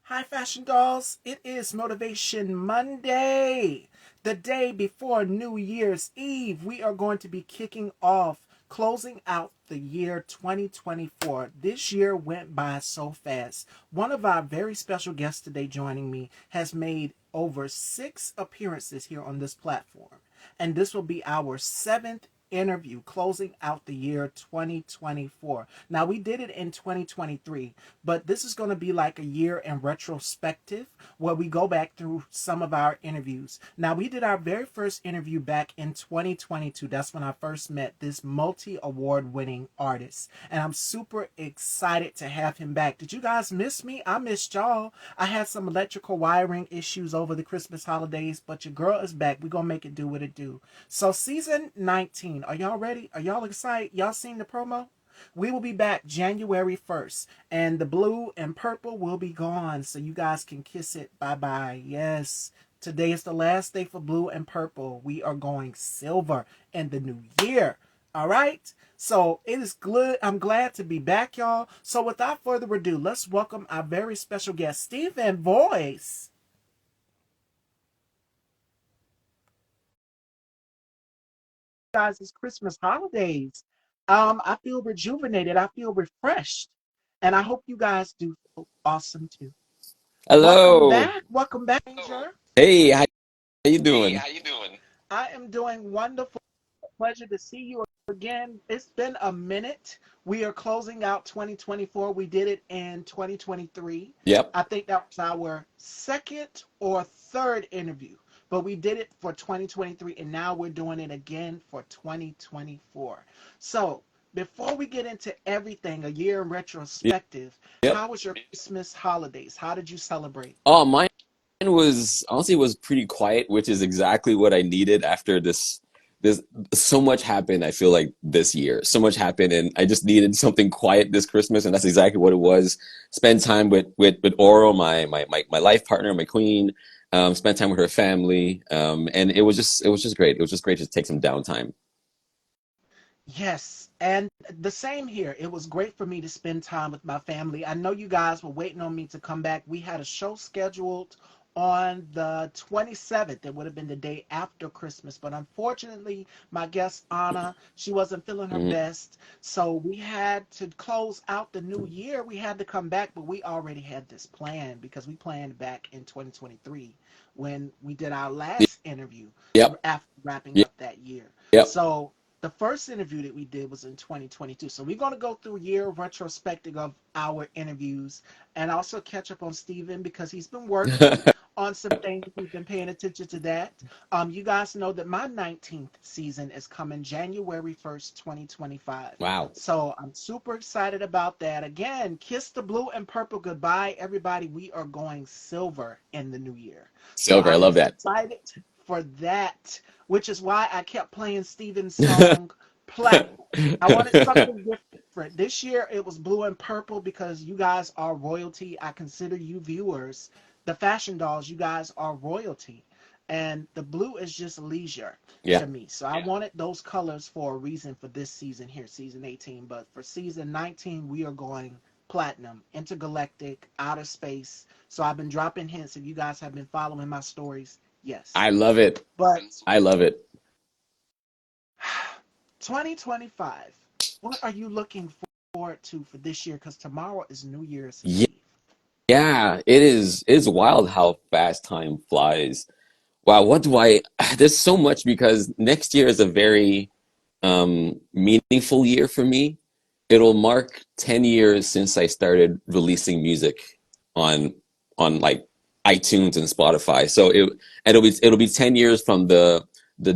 Hi, Fashion Dolls. It is Motivation Monday, the day before New Year's Eve. We are going to be kicking off, closing out the year 2024. This year went by so fast. One of our very special guests today joining me has made over 6 appearances here on this platform, and this will be our seventh interview closing out the year 2024. Now, we did it in 2023, but this is going to be like a year in retrospective where we go back through some of our interviews. Now, we did our very first interview back in 2022. That's when I first met this multi award winning artist, and I'm super excited to have him back. Did you guys miss me? I missed y'all. I had some electrical wiring issues over the Christmas holidays, but your girl is back. We're going to make it do what it do. So, season 19, are y'all ready? Are y'all excited? Y'all seen the promo? We will be back January 1st, and the blue and purple will be gone, so you guys can kiss it bye-bye. Yes, today is the last day for blue and purple. We are going silver in the new year. All right? So it is good. I'm glad to be back, y'all. So without further ado, let's welcome our very special guest, Stephen Voice. Guys, it's Christmas holidays. I feel rejuvenated. I feel refreshed. And I hope you guys do feel awesome too. Welcome Hello. back. Welcome back, Ranger. Hey, how you doing? I am doing wonderful. Pleasure to see you again. It's been a minute. We are closing out 2024. We did it in 2023. Yep. I think that was our second or third interview, but we did it for 2023, and now we're doing it again for 2024. So, before we get into everything, a year in retrospective, Yep. how was your Christmas holidays? How did you celebrate? Oh, mine was honestly was pretty quiet, which is exactly what I needed after this so much happened, I feel like this year. So much happened and I just needed something quiet this Christmas and that's exactly what it was. Spend time with Oro, my life partner, my queen. Spend time with her family. And it was just great. It was just great to take some downtime. Yes, and the same here. It was great for me to spend time with my family. I know you guys were waiting on me to come back. We had a show scheduled on the 27th. It would have been the day after Christmas, but unfortunately, my guest Anna, she wasn't feeling her Mhm. best. So we had to close out the new year. We had to come back, but we already had this plan because we planned back in 2023 when we did our last interview Yep. after wrapping Yep. up that year. Yep. So the first interview that we did was in 2022. So we're going to go through a year retrospective of our interviews and also catch up on Steven because he's been working on some things. We've been paying attention to that. You guys know that my 19th season is coming January 1st, 2025. Wow. So I'm super excited about that. Again, kiss the blue and purple goodbye, everybody. We are going silver in the new year. So Silver, I I'm love that. excited for that, which is why I kept playing Steven's song Platinum. I wanted something different. This year it was blue and purple because you guys are royalty. I consider you viewers, the fashion dolls, you guys are royalty. And the blue is just leisure Yeah. to me. So I wanted those colors for a reason for this season here, season 18. But for season 19, we are going platinum, intergalactic, outer space. So I've been dropping hints. If you guys have been following my stories, yes. I love it. But I love it. 2025, what are you looking forward to for this year? Because tomorrow is New Year's Yeah. Eve. Yeah, it is. It's wild how fast time flies. Wow, what do I? There's so much because next year is a very meaningful year for me. It'll mark 10 years since I started releasing music on like iTunes and Spotify. So it'll be 10 years from the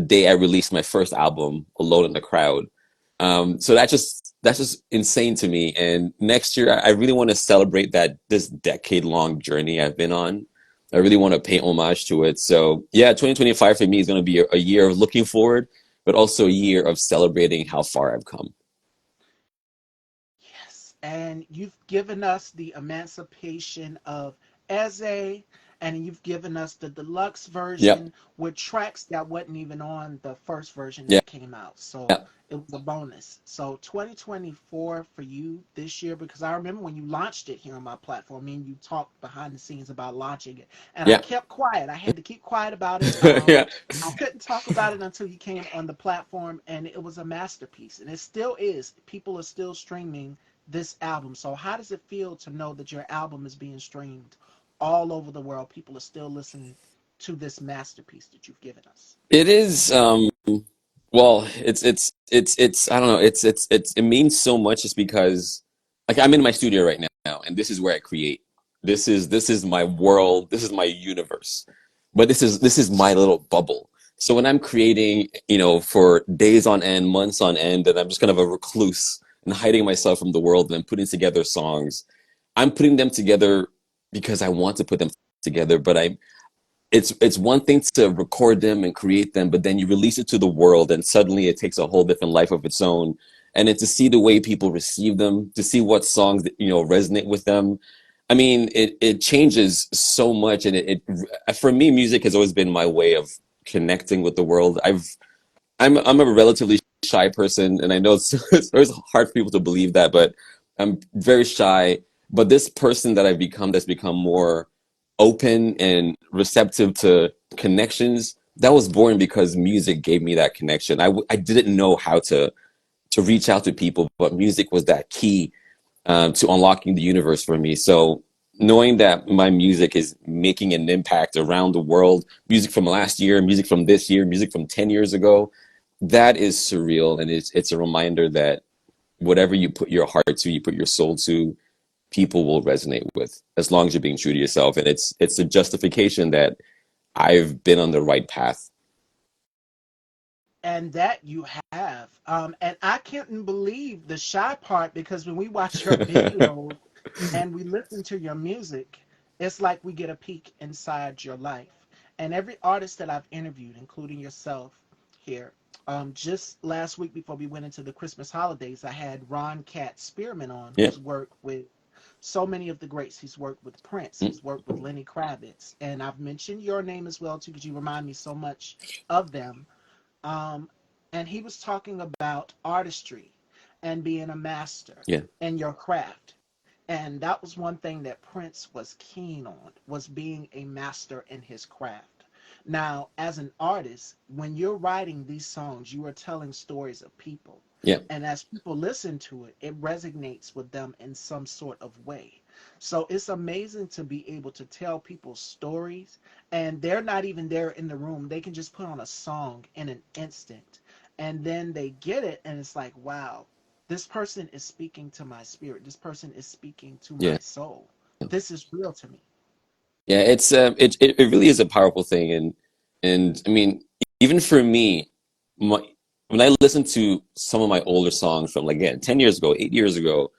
day I released my first album, Alone in the Crowd. So that's just insane to me. And next year, I really want to celebrate that this decade long journey I've been on. I really want to pay homage to it. So yeah, 2025 for me is going to be a year of looking forward, but also a year of celebrating how far I've come. Yes, and you've given us the emancipation of Eze and you've given us the deluxe Yep. version with tracks that wasn't even on the first version Yeah. that came out. So it was a bonus. So 2024 for you this year, because I remember when you launched it here on my platform, me and you talked behind the scenes about launching it, and I Yeah. kept quiet. I had to keep quiet about it. Yeah. I couldn't talk about it until you came on the platform, and it was a masterpiece, and it still is. People are still streaming this album. So how does it feel to know that your album is being streamed all over the world? People are still listening to this masterpiece that you've given us. It is well, it's I don't know, it means so much just because like I'm in my studio right now and this is where I create. This is my world, this is my universe. But this is my little bubble. So when I'm creating, for days on end, months on end, and I'm just kind of a recluse and hiding myself from the world and I'm putting together songs, I'm putting them together because I want to put them together, but it's one thing to record them and create them, but then you release it to the world and suddenly it takes a whole different life of its own. And then to see the way people receive them, to see what songs that, resonate with them. I mean, it changes so much. And for me, music has always been my way of connecting with the world. I'm a relatively shy person, and I know it's hard for people to believe that, but I'm very shy. But this person that I've become, that's become more open and receptive to connections, that was born because music gave me that connection. I didn't know how to reach out to people, but music was that key to unlocking the universe for me. So knowing that my music is making an impact around the world, music from last year, music from this year, music from 10 years ago, that is surreal. And it's a reminder that whatever you put your heart to, you put your soul to, people will resonate with as long as you're being true to yourself. And it's a justification that I've been on the right path. And that you have. And I can't believe the shy part, because when we watch your videos and we listen to your music, it's like we get a peek inside your life. And every artist that I've interviewed, including yourself here, just last week before we went into the Christmas holidays, I had Ron Cat Spearman on, Yeah. who's worked with so many of the greats. He's worked with Prince, he's worked with Lenny Kravitz, and I've mentioned your name as well too, because you remind me so much of them. um, and he was talking about artistry and being a master Yeah. in your craft. And that was one thing that Prince was keen on, was being a master in his craft. Now, as an artist, when you're writing these songs, you are telling stories of people. Yeah. And as people listen to it, it resonates with them in some sort of way. So it's amazing to be able to tell people stories, and they're not even there in the room. They can just put on a song in an instant, and then they get it, and it's like, wow, this person is speaking to my spirit. This person is speaking to Yeah. my soul. This is real to me. Yeah, it really is a powerful thing, and I mean, even for me, my, when I listen to some of my older songs from, like, again, 10 years ago, 8 years ago,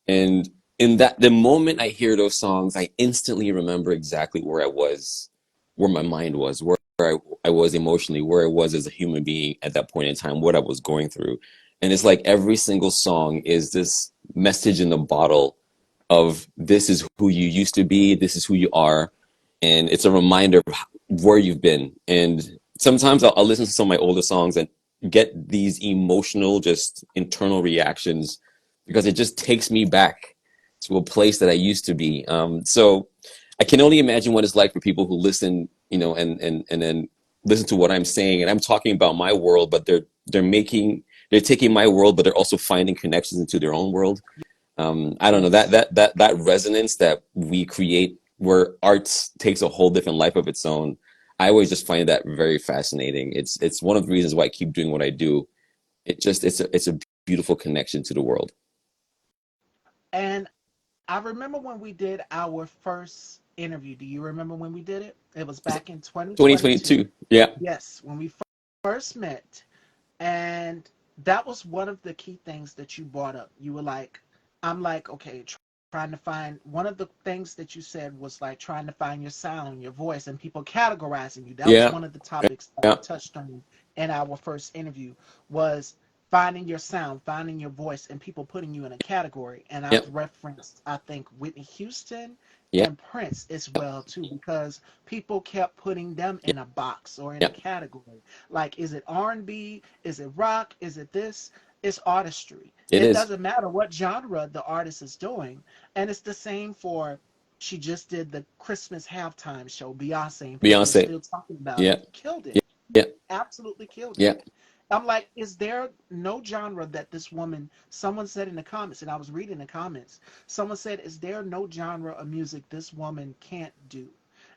and in that the moment I hear those songs, I instantly remember exactly where I was, where my mind was, where I was emotionally, where I was as a human being at that point in time, what I was going through, and it's like every single song is this message in a bottle of this is who you used to be, this is who you are, and it's a reminder of where you've been. And sometimes I'll listen to some of my older songs and get these emotional, just internal reactions because it just takes me back to a place that I used to be. So I can only imagine what it's like for people who listen, and then listen to what I'm saying, and I'm talking about my world, but they're taking my world, but they're also finding connections into their own world. I don't know, that Yes. resonance that we create where art takes a whole different life of its own. I always just find that very fascinating. It's one of the reasons why I keep doing what I do. It's a beautiful connection to the world. And I remember when we did our first interview. Do you remember when we did it? It was back in 2022. 2022. Yeah. Yes, when we first met. And that was one of the key things that you brought up. You were like, I'm like, okay, trying to find, one of the things that you said was like trying to find your sound, your voice, and people categorizing you. That was Yeah. one of the topics that we Yeah. touched on in our first interview, was finding your sound, finding your voice, and people putting you in a category. And I've Yep. referenced, I think, Whitney Houston Yep. and Prince as well too, because people kept putting them Yep. in a box or in a Yep. category. Like, is it R&B? Is it rock? Is it this? It's artistry. It It is. doesn't matter what genre the artist is doing, and it's the same for. She just did the Christmas halftime show, Beyonce, and people are Beyonce. still talking about it. Yep. Killed it. Yep. Yep. Absolutely killed it. Yep. I'm like, is there no genre that this woman, someone said in the comments, and I was reading the comments, someone said, is there no genre of music this woman can't do?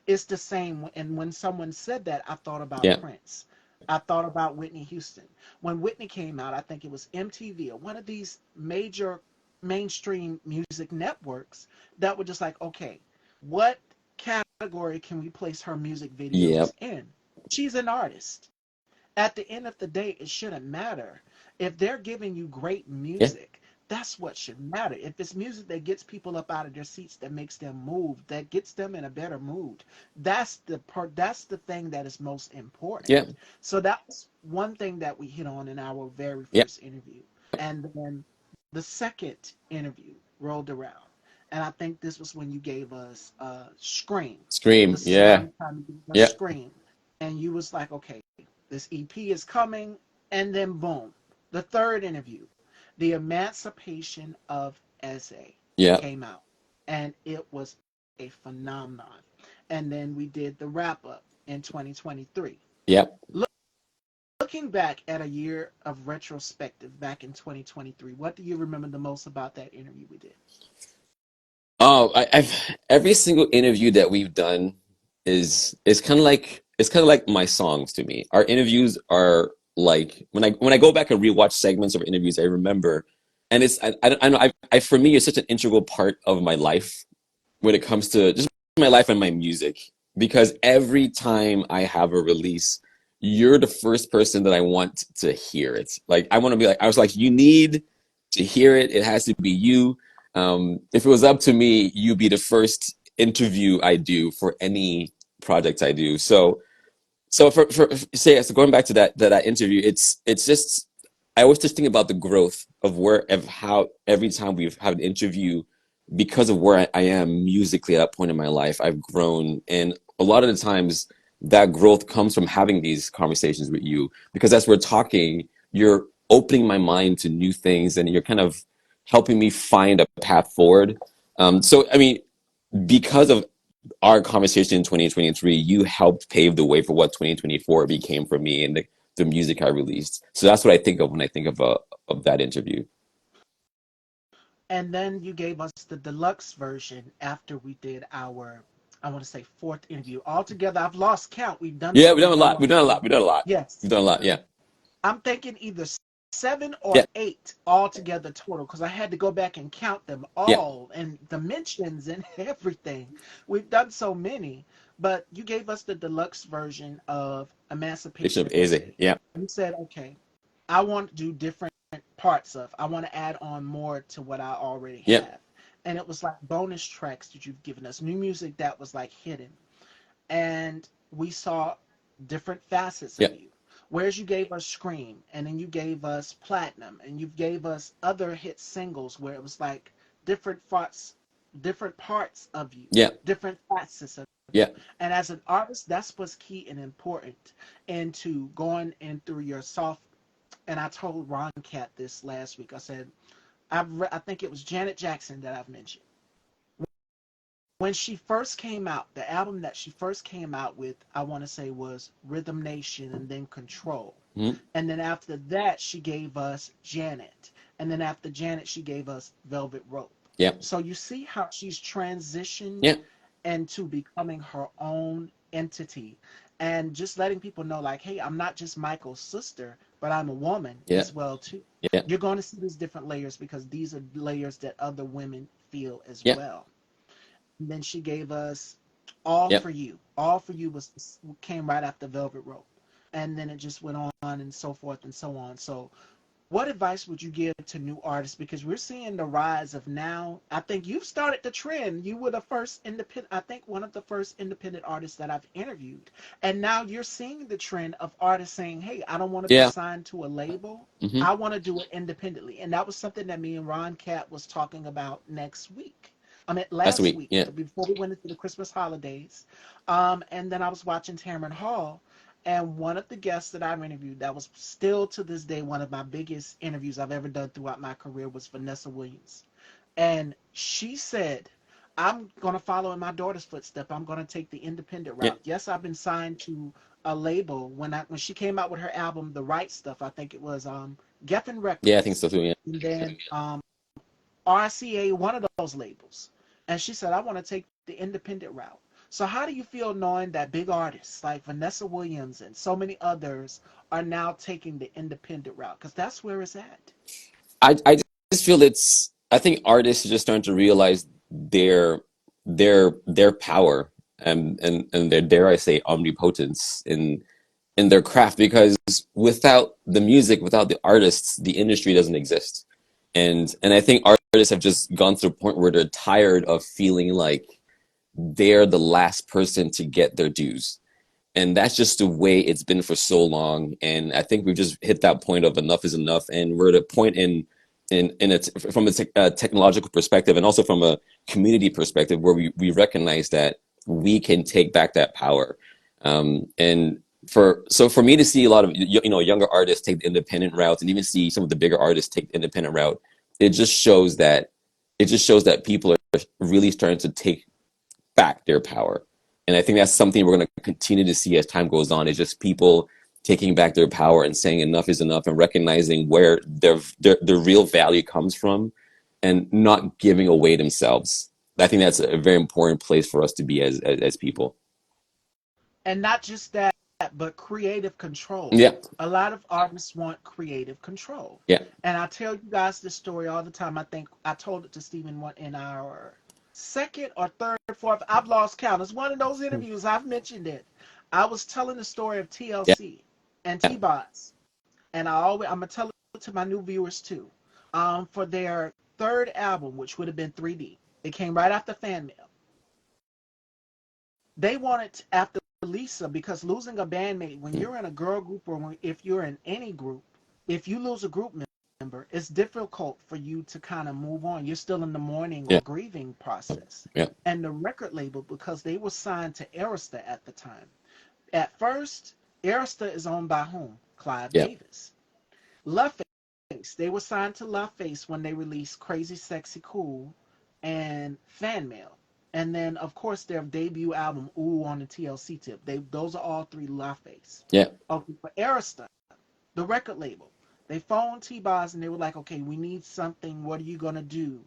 It's the same. And when someone said that, I thought about Yep. Prince. I thought about Whitney Houston. When Whitney came out, I think it was MTV or one of these major mainstream music networks that were just like, okay, what category can we place her music Yep. videos in? She's an artist. At the end of the day, it shouldn't matter. If they're giving you great Yep. music, that's what should matter. If it's music that gets people up out of their seats, that makes them move, that gets them in a better mood, that's the part. That's the thing that is most important. Yep. So that was one thing that we hit on in our very Yep. first interview, and then the second interview rolled around, and I think this was when you gave us "Scream." Scream. This is Yeah. around the time you gave us Yep. "Scream," and you was like, okay, this EP is coming, and then boom, the third interview, The Emancipation of Eze Yep. came out, and it was a phenomenon. And then we did the wrap up in 2023. Yep. Looking back at a year of retrospective back in 2023, what do you remember the most about that interview we did? Oh, I've every single interview that we've done is kind of like it's kind of like my songs to me. Our interviews are like when I go back and rewatch segments of interviews, I remember, and it's I know I for me it's such an integral part of my life when it comes to just my life and my music because every time I have a release, you're the first person that I want to hear it. Like I want to be like I was like you need to hear it. It has to be you. If it was up to me, you'd be the first interview I do for any project I do. So for say so going back to that interview, it's just I always just think about the growth of where of how every time we've had an interview because of where I am musically at that point in my life, I've grown, and a lot of the times that growth comes from having these conversations with you because as we're talking, you're opening my mind to new things, and you're kind of helping me find a path forward. So I mean, because of our conversation in 2023, you helped pave the way for what 2024 became for me and the music I released. So that's what I think of when I think of that interview. And then you gave us the deluxe version after we did our, I want to say, fourth interview. Altogether, I've lost count. We've done Yeah, so we've done a many. I lot. want We've to done a say, lot. We've done a lot. yes, We've done a lot. Yeah. I'm thinking either seven or Yeah. eight altogether total because I had to go back and count them Yeah. all and the mentions and everything. We've done so many, but you gave us the deluxe version of Bishop Emancipation of Eze. Essay. Yeah. You said, okay, I want to do different parts of, I want to add on more to what I already Yeah. have. And it was like bonus tracks that you've given us, new music that was like hidden, and we saw different facets Yeah. of you. Whereas you gave us Scream, and then you gave us Platinum, and you gave us other hit singles where it was like different parts of you, Yeah. different facets of you. Yeah. And as an artist, that's what's key and important into going in through your soft. And I told Ron Cat this last week. I said, I think it was Janet Jackson that I've mentioned when she first came out, the album that she first came out with, I want to say was Rhythm Nation and then Control. Mhm. And then after that, she gave us Janet. And then after Janet, she gave us Velvet Rope. Yeah. So you see how she's transitioned Yeah. into becoming her own entity and just letting people know, like, hey, I'm not just Michael's sister, but I'm a woman Yeah. as well, too. Yeah. You're going to see these different layers because these are layers that other women feel as Yeah. well. And then she gave us All Yeah. for You. All for You was came right after Velvet Rope, and then it just went on and so forth and so on. So what advice would you give to new artists? Because we're seeing the rise of now. I think you've started the trend. You were the first independent, I think one of the first independent artists that I've interviewed. And now you're seeing the trend of artists saying, hey, I don't want to be Yeah. signed to a label. Hmm. I want to do it independently. And that was something that me and Ron Cat was talking about next week. I mean, Last last week. week, Yeah. before we went into the Christmas holidays. And then I was watching Tamron Hall, and one of the guests that I've interviewed that was still to this day one of my biggest interviews I've ever done throughout my career was Vanessa Williams. And she said, I'm going to follow in my daughter's footstep. I'm going to take the independent Yeah. route. Yes, I've been signed to a label. When she came out with her album, The Right Stuff, I think it was Geffen Yeah, I think Records. so too. Yeah. And then RCA, one of those labels. And she said, I want to take the independent route. So how do you feel knowing that big artists like Vanessa Williams and so many others are now taking the independent route? Because that's where it's at. I just feel it's. I think artists are just starting to realize their power and their, dare I say, omnipotence in their craft, because without the music, without the artists, the industry doesn't exist. And I think artists have just gone to a point where they're tired of feeling like they're the last person to get their dues. And that's just the way it's been for so long. And I think we've just hit that point of enough is enough, and we're at a point in a from a technological perspective, and also from a community perspective, where we recognize that we can take back that power. And for me to see a lot of younger artists take the independent routes, and even see some of the bigger artists take the independent route, it just shows that people are really starting to take back their power. And I think that's something we're going to continue to see as time goes on. Is just people taking back their power and saying enough is enough, and recognizing where their real value comes from, and not giving away themselves. I think that's a very important place for us to be as people. And not just that, but creative control. Yeah, A lot of artists want creative control. yeah, And I tell you guys this story all the time. I think I told it to Stephen one in our second or third, fourth. I've lost count. It's one of those interviews. I've mentioned it. I was telling the story of yeah, TLC and T-Bots, and I'm gonna tell it to my new viewers too. For their third album, which would have been 3D, it came right after Fan Mail. They wanted after Lisa, because losing a bandmate when mm, you're in a girl group, or if you're in any group, if you lose a group member, it's difficult for you to kind of move on. You're still in the mourning yeah, or grieving process. yeah, And the record label, because they were signed to Arista at the time. At first, Arista is owned by whom? Clive yeah, Davis. LaFace, they were signed to LaFace when they released Crazy Sexy Cool and Fan Mail. And then, of course, their debut album, Ooh, on the TLC tip. Those are all three LaFace. yeah, Okay, for Arista, the record label, they phoned T-Boz and they were like, okay, we need something. What are you going to do?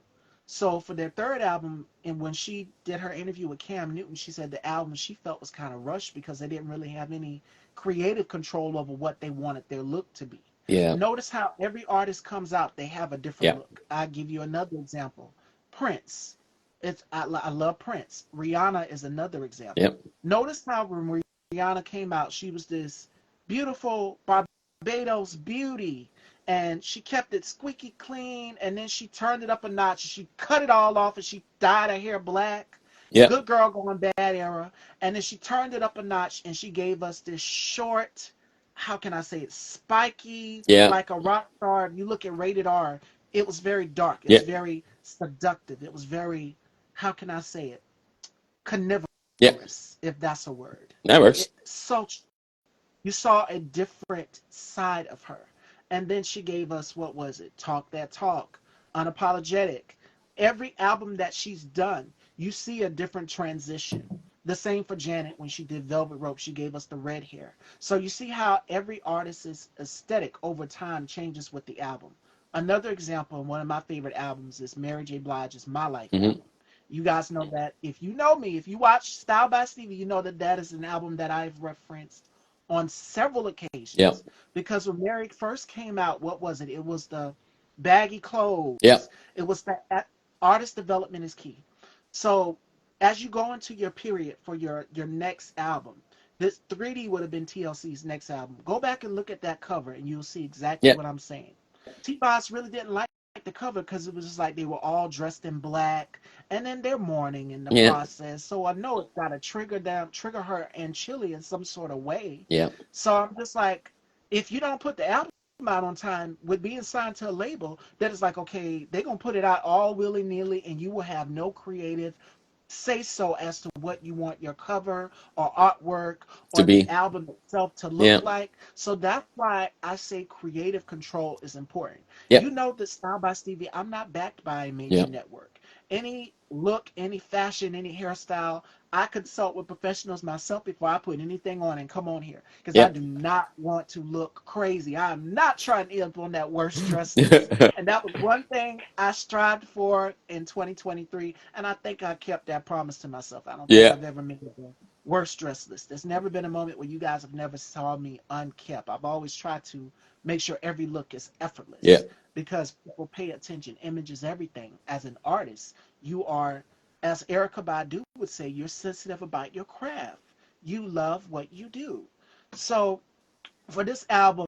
So for their third album, and when she did her interview with Cam Newton, she said the album she felt was kind of rushed because they didn't really have any creative control over what they wanted their look to be. yeah, Notice how every artist comes out, they have a different yeah, look. I'll give you another example. Prince. I love Prince. Rihanna is another yeah, example. Notice how when Rihanna came out, she was this beautiful Barbados beauty, and she kept it squeaky clean, and then she turned it up a notch. She cut it all off and she dyed her hair black. yeah, Good girl going bad era. And then she turned it up a notch and she gave us this short, how can I say it, spiky, yeah, like a rock star. If you look at Rated R, it was very dark. It yeah, was very seductive. It was very, how can I say it, yeah. carnivorous, if that's a word. That works. So you saw a different side of her. And then she gave us, what was it? Talk That Talk, Unapologetic. Every album that she's done, you see a different transition. The same for Janet when she did Velvet Rope, she gave us the red hair. So you see how every artist's aesthetic over time changes with the album. Another example, and one of my favorite albums is Mary J. Blige's My Life Hmm. album. You guys know that if you know me, if you watch Style by Stevie, you know that that is an album that I've referenced on several Yeah, occasions, because when Mary first came out, what was it? It was the baggy yeah, clothes. It was that artist development is key. So as you go into your period for your next album, this 3D would have been TLC's next album. Go back and look at that cover, and you'll see exactly yeah, what I'm saying. T-Boss really didn't like the cover because it was just like they were all dressed in black, and then they're mourning in the Yeah, process. So I know it's got to trigger her and Chili in some sort of way. yeah, So I'm just like, if you don't put the album out on time with being signed to a label, that is like, okay, they're gonna put it out all willy nilly, and you will have no creative say so as to what you want your cover or artwork to or the be. album itself to Yeah, look like. So that's why I say creative control is important. yeah, You know that Style by Stevie, I'm not backed by a yeah, major network. Any look, any fashion, any hairstyle, I consult with professionals myself before I put anything on and come on here because I yeah. do not want to look crazy. I'm not trying to end up on that worst dress list. And that was one thing I strived for in 2023, and I think I kept that promise to myself. I don't think Yeah, I've ever made a worst dress list. There's never been a moment where you guys have never saw me unkept. I've always tried to make sure every look is yeah, effortless because people pay attention. Image is everything. As an artist, you are, as Erica Badu would say, you're sensitive about your craft. You love what you do. So for this album,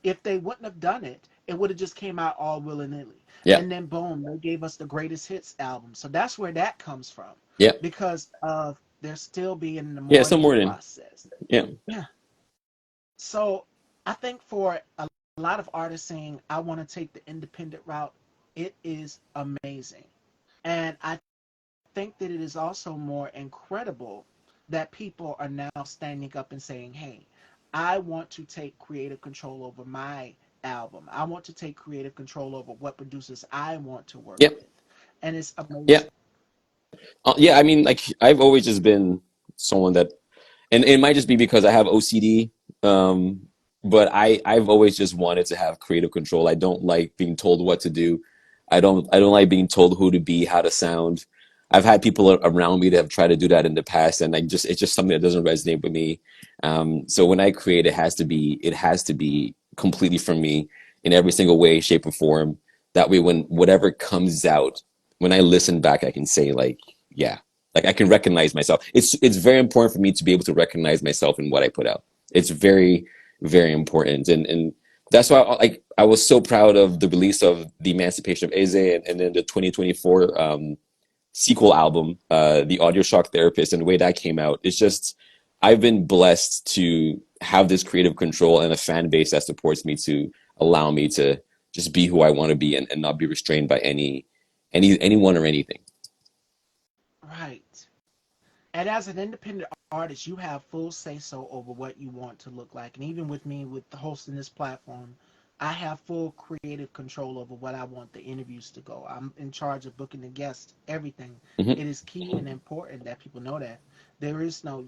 if they wouldn't have done it, it would have just came out all willy nilly. yeah, And then boom, they gave us the greatest hits album. So that's where that comes from, yeah, because of there still being the yeah. Some mourning morning. process. Yeah, Yeah. So I think for a lot of artists saying I want to take the independent route, it is amazing. And I think that it is also more incredible that people are now standing up and saying, hey, I want to take creative control over my album. I want to take creative control over what producers I want to work yeah, with. And it's yeah. amazing. Yeah, I mean, like I've always just been someone that, and it might just be because I have OCD, um, but I've always just wanted to have creative control. I don't like being told what to do. I don't like being told who to be, how to sound. I've had people around me that have tried to do that in the past, and it's just something that doesn't resonate with me. So when I create, it has to be completely from me in every single way, shape, or form. That way, when whatever comes out, when I listen back, I can say like, yeah, like I can recognize myself. It's very important for me to be able to recognize myself in what I put out. It's very, very important, and that's why like I was so proud of the release of the Emancipation of Eze, and then the 2024 sequel album, the Audio Shock Therapist, and the way that came out. It's just I've been blessed to have this creative control and a fan base that supports me to allow me to just be who I want to be, and not be restrained by anyone or anything. Right. And as an independent artist, you have full say so over what you want to look like. And even with me, with hosting this platform, I have full creative control over what I want the interviews to go. I'm in charge of booking the guests, everything. Hmm. It is key and important that people know that there is no,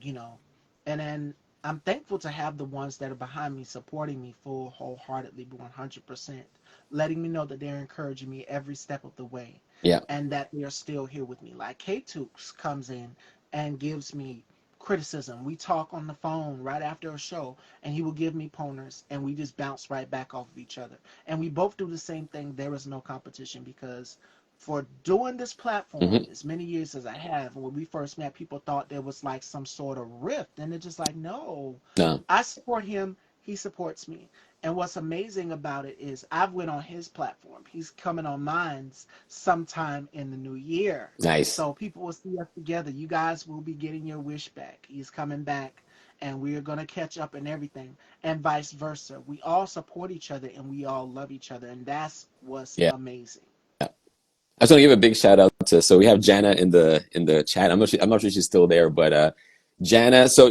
and then I'm thankful to have the ones that are behind me, supporting me full, wholeheartedly, 100%, letting me know that they're encouraging me every step of the way, Yeah, and that they are still here with me. Like K-Tooks comes in and gives me criticism. We talk on the phone right after a show, and he will give me pointers, and we just bounce right back off of each other. And we both do the same thing. There is no competition because for doing this platform hmm, as many years as I have, when we first met, people thought there was like some sort of rift, and it's just like, no, no, I support him. He supports me. And what's amazing about it is I've went on his platform. He's coming on mine's sometime in the new year. nice. So people will see us together. You guys will be getting your wish back. He's coming back, and we're going to catch up and everything, and vice versa. We all support each other and we all love each other, and that's what's Yeah. amazing. I just want to give a big shout out to, so we have Jana in the chat. I'm not sure she's still there, but Jana. So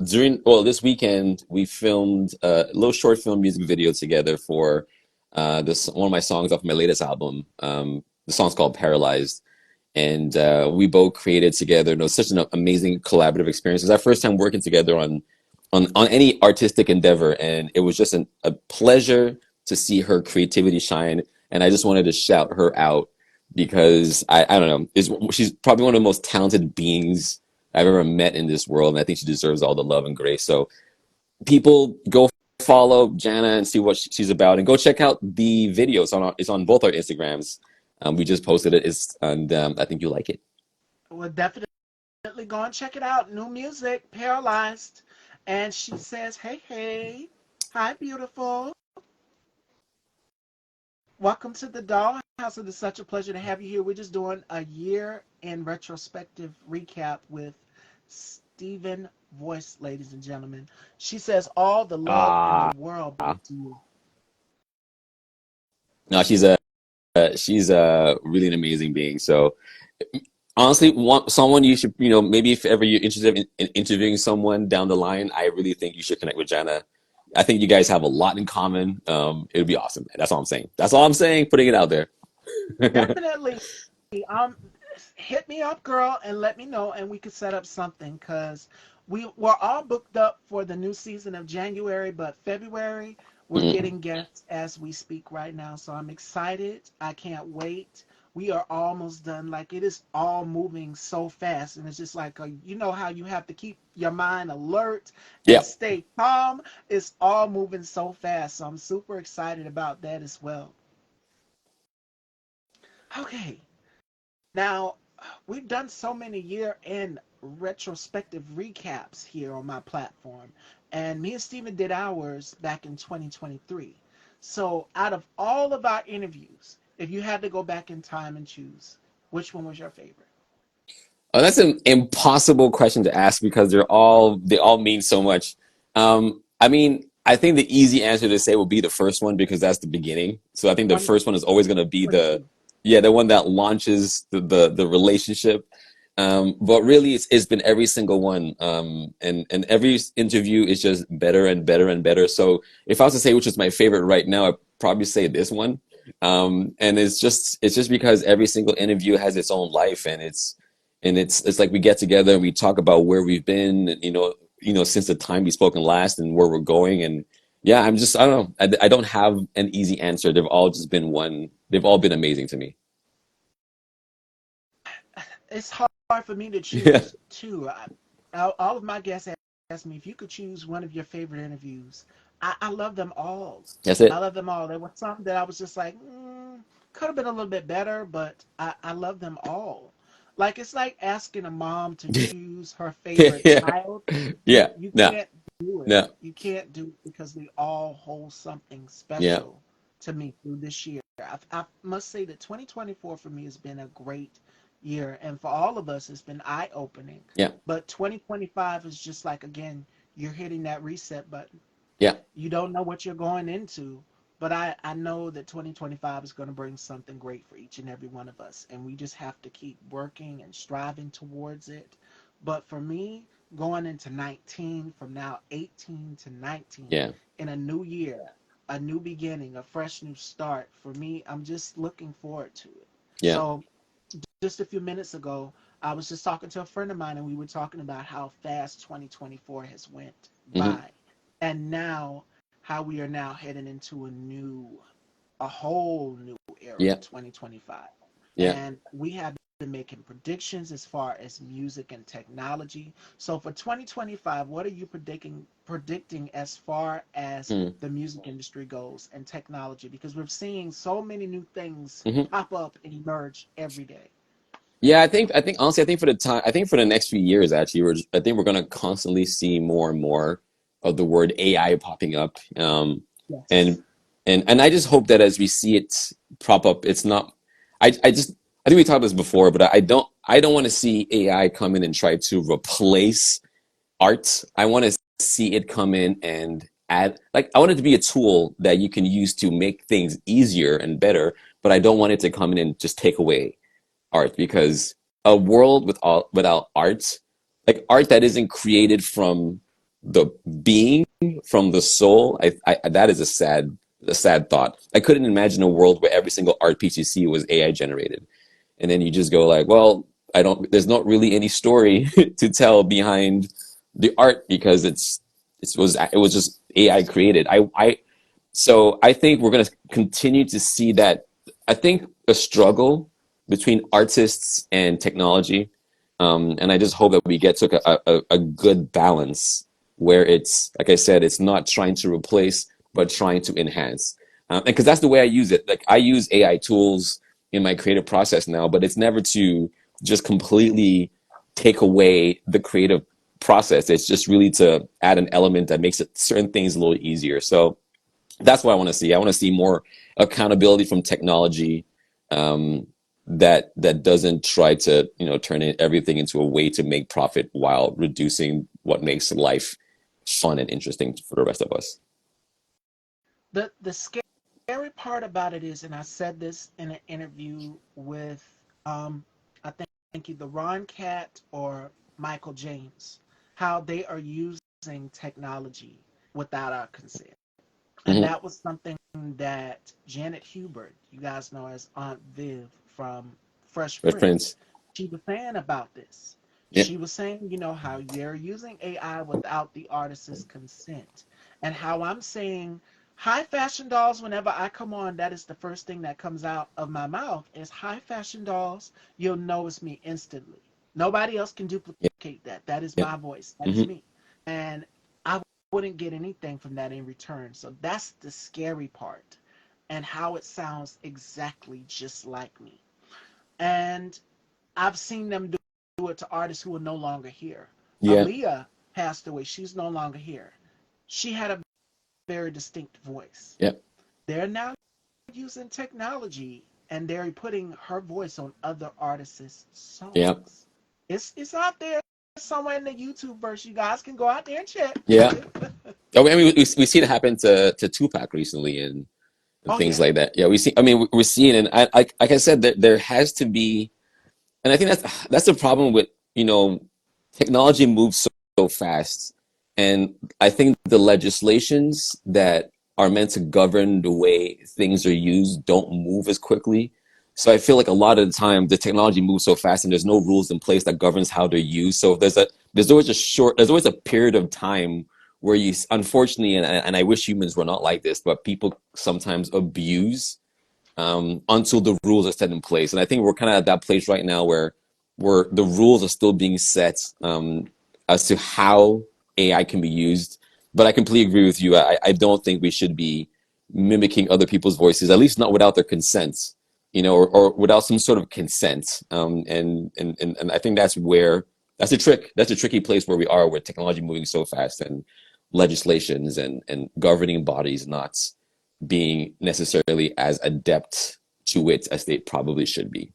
during, well, this weekend we filmed a little short film music video together for this one of my songs off my latest album. The song's called Paralyzed, and we both created together. It was such an amazing collaborative experience. It was our first time working together on any artistic endeavor, and it was just a pleasure to see her creativity shine. And I just wanted to shout her out because I don't know, she's probably one of the most talented beings I've ever met in this world, and I think she deserves all the love and grace. So people, go follow Jana and see what she's about, and go check out the video. It's on both our Instagrams. We just posted it. And I think you like it. We'll definitely go and check it out. New music, Paralyzed. And she says, hey, hey, hi, beautiful. Welcome to the Dollhouse. It is such a pleasure to have you here. We're just doing a year in retrospective recap with Stephen Voice, ladies and gentlemen. She says all the love in the Ah, world back to you. no, she's a really an amazing being. So honestly, someone you should, maybe if ever you're interested in interviewing someone down the line, I really think you should connect with Jana. I think you guys have a lot in common. It would be awesome. That's all I'm saying. That's all I'm saying. Putting it out there. Definitely. Um, Hit me up, girl, and let me know, and we could set up something because we're all booked up for the new season of January, but February we're Mm. getting guests as we speak right now. So I'm excited. I can't wait. We are almost done. Like it is all moving so fast, and it's just like you know how you have to keep your mind alert and Yeah. stay calm. It's all moving so fast, so I'm super excited about that as well. Okay, now, we've done so many year end retrospective recaps here on my platform, and me and Steven did ours back in 2023. So, out of all of our interviews, if you had to go back in time and choose, which one was your favorite? Oh, that's an impossible question to ask because they all mean so much. I mean, I think the easy answer to say would be the first one because that's the beginning. So I think the first one is always going to be the 2022. yeah, the one that launches the relationship. But really, it's been every single one. And every interview is just better and better and better. So if I was to say which is my favorite right now, I'd probably say this one. And it's just because every single interview has its own life and it's like we get together and we talk about where we've been, since the time we spoken last and where we're going. And yeah, I don't know. I don't have an easy answer. They've all been amazing to me. It's hard for me to Yeah, choose two. All of my guests asked me if you could choose one of your favorite interviews. I love them all. that's I it. love them all. There were some that I was just like, could have been a little bit better, but I love them all. Like it's like asking a mom to choose her favorite Yeah, child. You yeah. you No, can't do it. no. You can't do it because they all hold something Yeah, special to me through this year. I must say that 2024 for me has been a great year, and for all of us, it's been eye opening. yeah, But 2025 is just like, again, you're hitting that reset button. yeah, You don't know what you're going into, but I know that 2025 is going to bring something great for each and every one of us. And we just have to keep working and striving towards it. But for me, going into 19, from now 18 to 19, yeah, in a new year, a new beginning, a fresh new start, for me, I'm just looking forward to it. yeah. So just a few minutes ago, I was just talking to a friend of mine, and we were talking about how fast 2024 has went Hmm. by, and now how we are now heading into a whole new era, Yeah, 2025, yeah. and we have been making predictions as far as music and technology. So for 2025, what are you predicting as far as Mm. the music industry goes and technology? Because we're seeing so many new things Hmm. pop up and emerge every day. Yeah, I think honestly, I think for the next few years, actually, I think we're gonna constantly see more and more of the word AI popping up. Yes. And and I just hope that as we see it prop up, it's not. I think we talked about this before, but I don't want to see AI come in and try to replace art. I want to see it come in and add, like, I want it to be a tool that you can use to make things easier and better, but I don't want it to come in and just take away art because a world without art, like art that isn't created from the being, from the soul, that is a sad thought. I couldn't imagine a world where every single art piece you see was AI generated, and then you just go like, well, I don't. There's not really any story to tell behind the art because it was just AI created. So I think we're going to continue to see that. I think a struggle between artists and technology, and I just hope that we get to a good balance where it's, like I said, it's not trying to replace but trying to enhance. And because that's the way I use it. Like I use AI tools in my creative process now, but it's never to just completely take away the creative process. It's just really to add an element that makes it certain things a little easier. So That's what I want to see. I want to see more accountability from technology, um, that doesn't try to turn everything into a way to make profit while reducing what makes life fun and interesting for the rest of us. The scary part about it is, and I said this in an interview with I think either Ron Cat or Michael James, how they are using technology without our consent. And Hmm. that was something that Janet Hubert, you guys know as Aunt Viv from Fresh Fresh Prince, Prince. she was saying about this. Yeah, She was saying, how they're using AI without the artist's consent. And how I'm saying high fashion dolls, whenever I come on, that is the first thing that comes out of my mouth is high fashion dolls. You'll know it's me instantly. Nobody else can yeah, duplicate that. That is yeah. my voice. That is Hmm. me. And I wouldn't get anything from that in return. So that's the scary part, and how it sounds exactly just like me. And I've seen them do it to artists who are no longer here. Yeah, Aaliyah passed away. She's no longer here. She had a very distinct voice. yeah, They're now using technology and they're putting her voice on other artists' yeah, songs. It's out there somewhere in the YouTube verse. You guys can go out there and check. yeah. I mean, we see it happen to Tupac recently, and Oh things yeah. like that. Yeah, we see. I mean, we're seeing, and like I said, there has to be. And I think that's the problem with technology moves so fast, and I think the legislations that are meant to govern the way things are used don't move as quickly. So I feel like a lot of the time the technology moves so fast, and there's no rules in place that governs how they're used. So there's always a period of time where you, unfortunately, and I wish humans were not like this, but people sometimes abuse, until the rules are set in place. And I think we're kind of at that place right now where the rules are still being set, as to how AI can be used. But I completely agree with you. I don't think we should be mimicking other people's voices, at least not without their consent, or without some sort of consent. And I think that's a trick. That's a tricky place where we are, with technology moving so fast, and legislations and governing bodies not being necessarily as adept to it as they probably should be.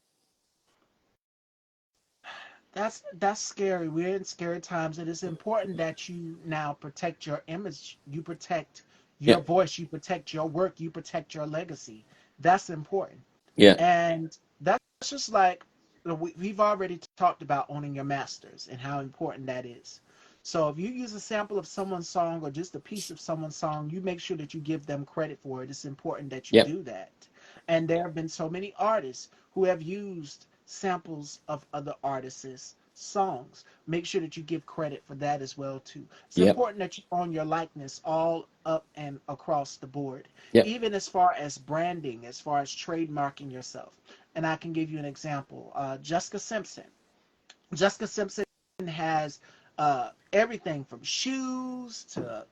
That's scary. We're in scary times. It is important that you now protect your image, you protect Yeah, your voice, you protect your work, you protect your legacy. That's important. yeah, And that's just like we've already talked about owning your masters and how important that is. So if you use a sample of someone's song or just a piece of someone's song, you make sure that you give them credit for it. It's important that you yeah, do that. And there have been so many artists who have used samples of other artists' songs. Make sure that you give credit for that as well too. It's yeah, important that you own your likeness all up and across the board, yeah, even as far as branding, as far as trademarking yourself. And I can give you an example. Jessica Simpson. Jessica Simpson has everything from shoes to,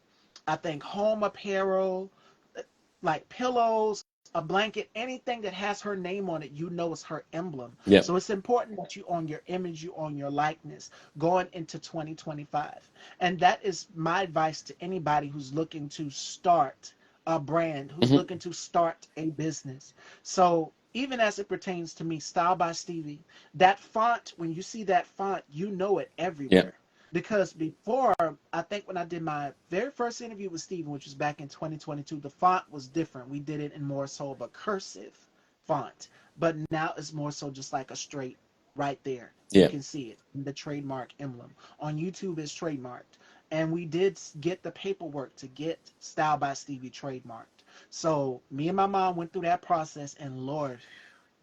I think, home apparel, like pillows, a blanket, anything that has her name on it, you know it's her emblem. yeah, So it's important that you own your image, you own your likeness going into 2025. And that is my advice to anybody who's looking to start a brand, who's hmm, looking to start a business. So even as it pertains to me, Style by Stevie, that font, when you see that font, you know it yeah, everywhere. Because before, I think when I did my very first interview with Steven, which was back in 2022, the font was different. We did it in more so of a cursive font, but now it's more so just like a straight right there. You yeah, can see it, the trademark emblem. On YouTube, it's trademarked. And we did get the paperwork to get Style by Stevie trademarked. So me and my mom went through that process, and Lord,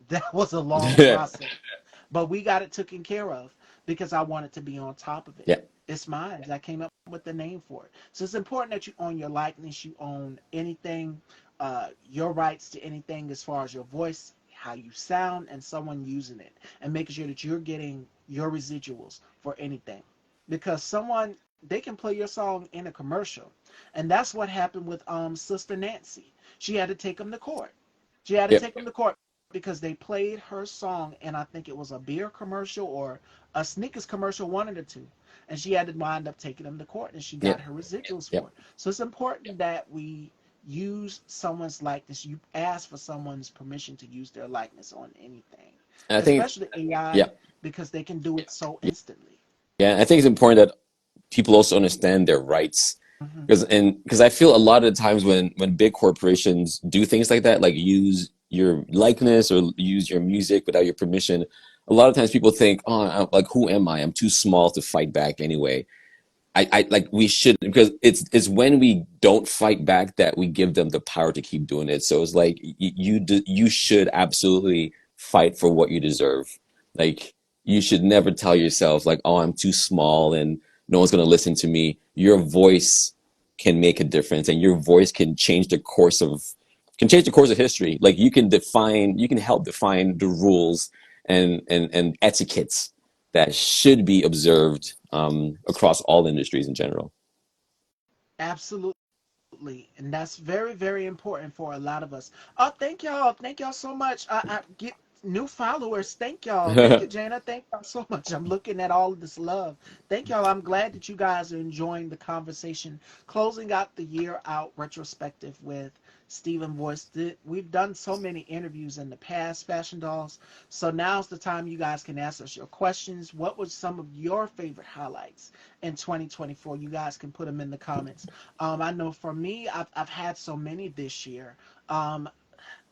that was a long yeah, process. But we got it taken care of because I wanted to be on top of it. yeah, It's mine. I came up with the name for it. So it's important that you own your likeness, you own anything, your rights to anything as far as your voice, how you sound, and someone using it, and making sure that you're getting your residuals for anything. Because someone, they can play your song in a commercial, and that's what happened with Sister Nancy. She had to take them to court. She had to yeah, take them to court because they played her song, and I think it was a beer commercial or a sneakers commercial, one of the two. And she had to wind up taking them to court, and she yeah, got her residuals yeah, for it. So it's important that we use someone's likeness. You ask for someone's permission to use their likeness on anything, And I think, especially AI, yeah, because they can do it so instantly. yeah, I think it's important that people also understand their rights, Hmm. because I feel a lot of the times when big corporations do things like that, like use your likeness or use your music without your permission, a lot of times people think, oh, like, who am I? I'm too small to fight back anyway. I like, we should, because it's when we don't fight back that we give them the power to keep doing it. So it's like, you should absolutely fight for what you deserve. Like, you should never tell yourself like, oh, I'm too small and no one's gonna listen to me. Your voice can make a difference, and your voice can change the course of history. Like, you can help define the rules and etiquettes that should be observed, across all industries in general. Absolutely. And that's very, very important for a lot of us. Oh, thank y'all. Thank y'all so much. I get new followers. Thank y'all. Thank you, Jana. Thank y'all so much. I'm looking at all of this love. Thank y'all. I'm glad that you guys are enjoying the conversation. Closing out the year out retrospective with Stephen Voice. We've done so many interviews in the past, Fashion Dolls. So now's the time you guys can ask us your questions. What was some of your favorite highlights in 2024? You guys can put them in the comments. I know for me, I've had so many this year. Um,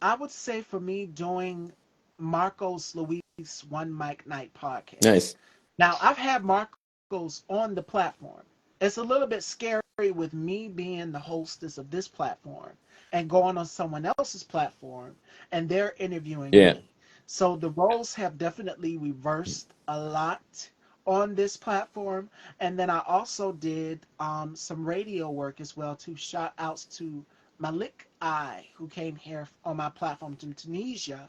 I would say for me, doing Marcos Luis One Mic Night podcast. Nice. Now, I've had Marcos on the platform. It's a little bit scary with me being the hostess of this platform and going on someone else's platform and they're interviewing Yeah. me. So the roles have definitely reversed a lot on this platform. And then I also did some radio work as well too. Shout outs to Malik I, who came here on my platform from Tunisia,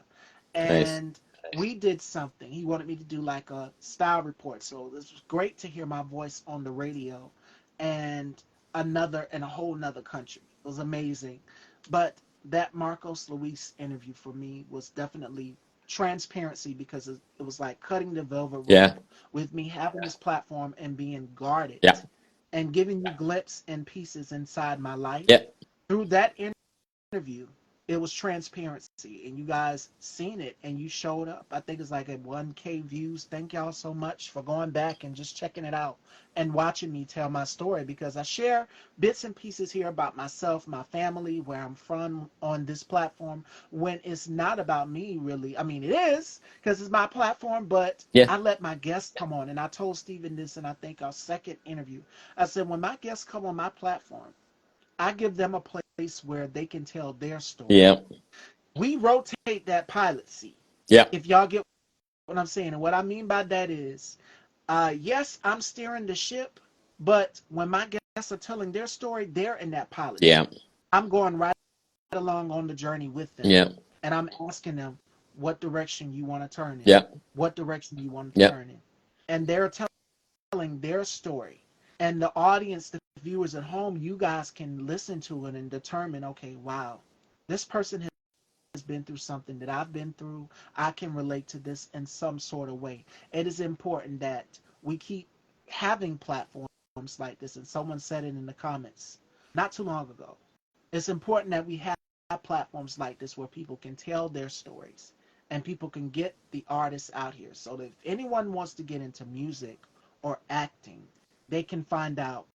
Nice. and we did something. He wanted me to do like a style report. So this was great to hear my voice on the radio and another in a whole nother country. It was amazing. But that Marcos Luis interview for me was definitely transparency because it was like cutting the velvet Yeah. rope with me having this platform and being guarded Yeah. and giving you glimpses and pieces inside my Yeah. life through that interview. It was transparency, and you guys seen it, and you showed up. I think it's like at 1K views. Thank y'all so much for going back and just checking it out and watching me tell my story, because I share bits and pieces here about myself, my family, where I'm from on this platform, when it's not about me really. I mean, it is because it's my platform, but Yeah. I let my guests come on. And I told Steven this, and I think our second interview, I said, when my guests come on my platform, I give them a place where they can tell their story. Yeah. We rotate that pilot seat. Yeah. If y'all get what I'm saying, and what I mean by that is, yes, I'm steering the ship, but when my guests are telling their story, they're in that pilot Yeah. seat. I'm going right along on the journey with them, Yeah. and I'm asking them what direction you want to turn in, Yeah. what direction you want to Yeah. turn in, and they're telling their story. And the audience, the viewers at home, you guys can listen to it and determine, okay, wow, this person has been through something that I've been through. I can relate to this in some sort of way. It is important that we keep having platforms like this. And someone said it in the comments not too long ago. It's important that we have platforms like this where people can tell their stories and people can get the artists out here. So that if anyone wants to get into music or acting, they can find out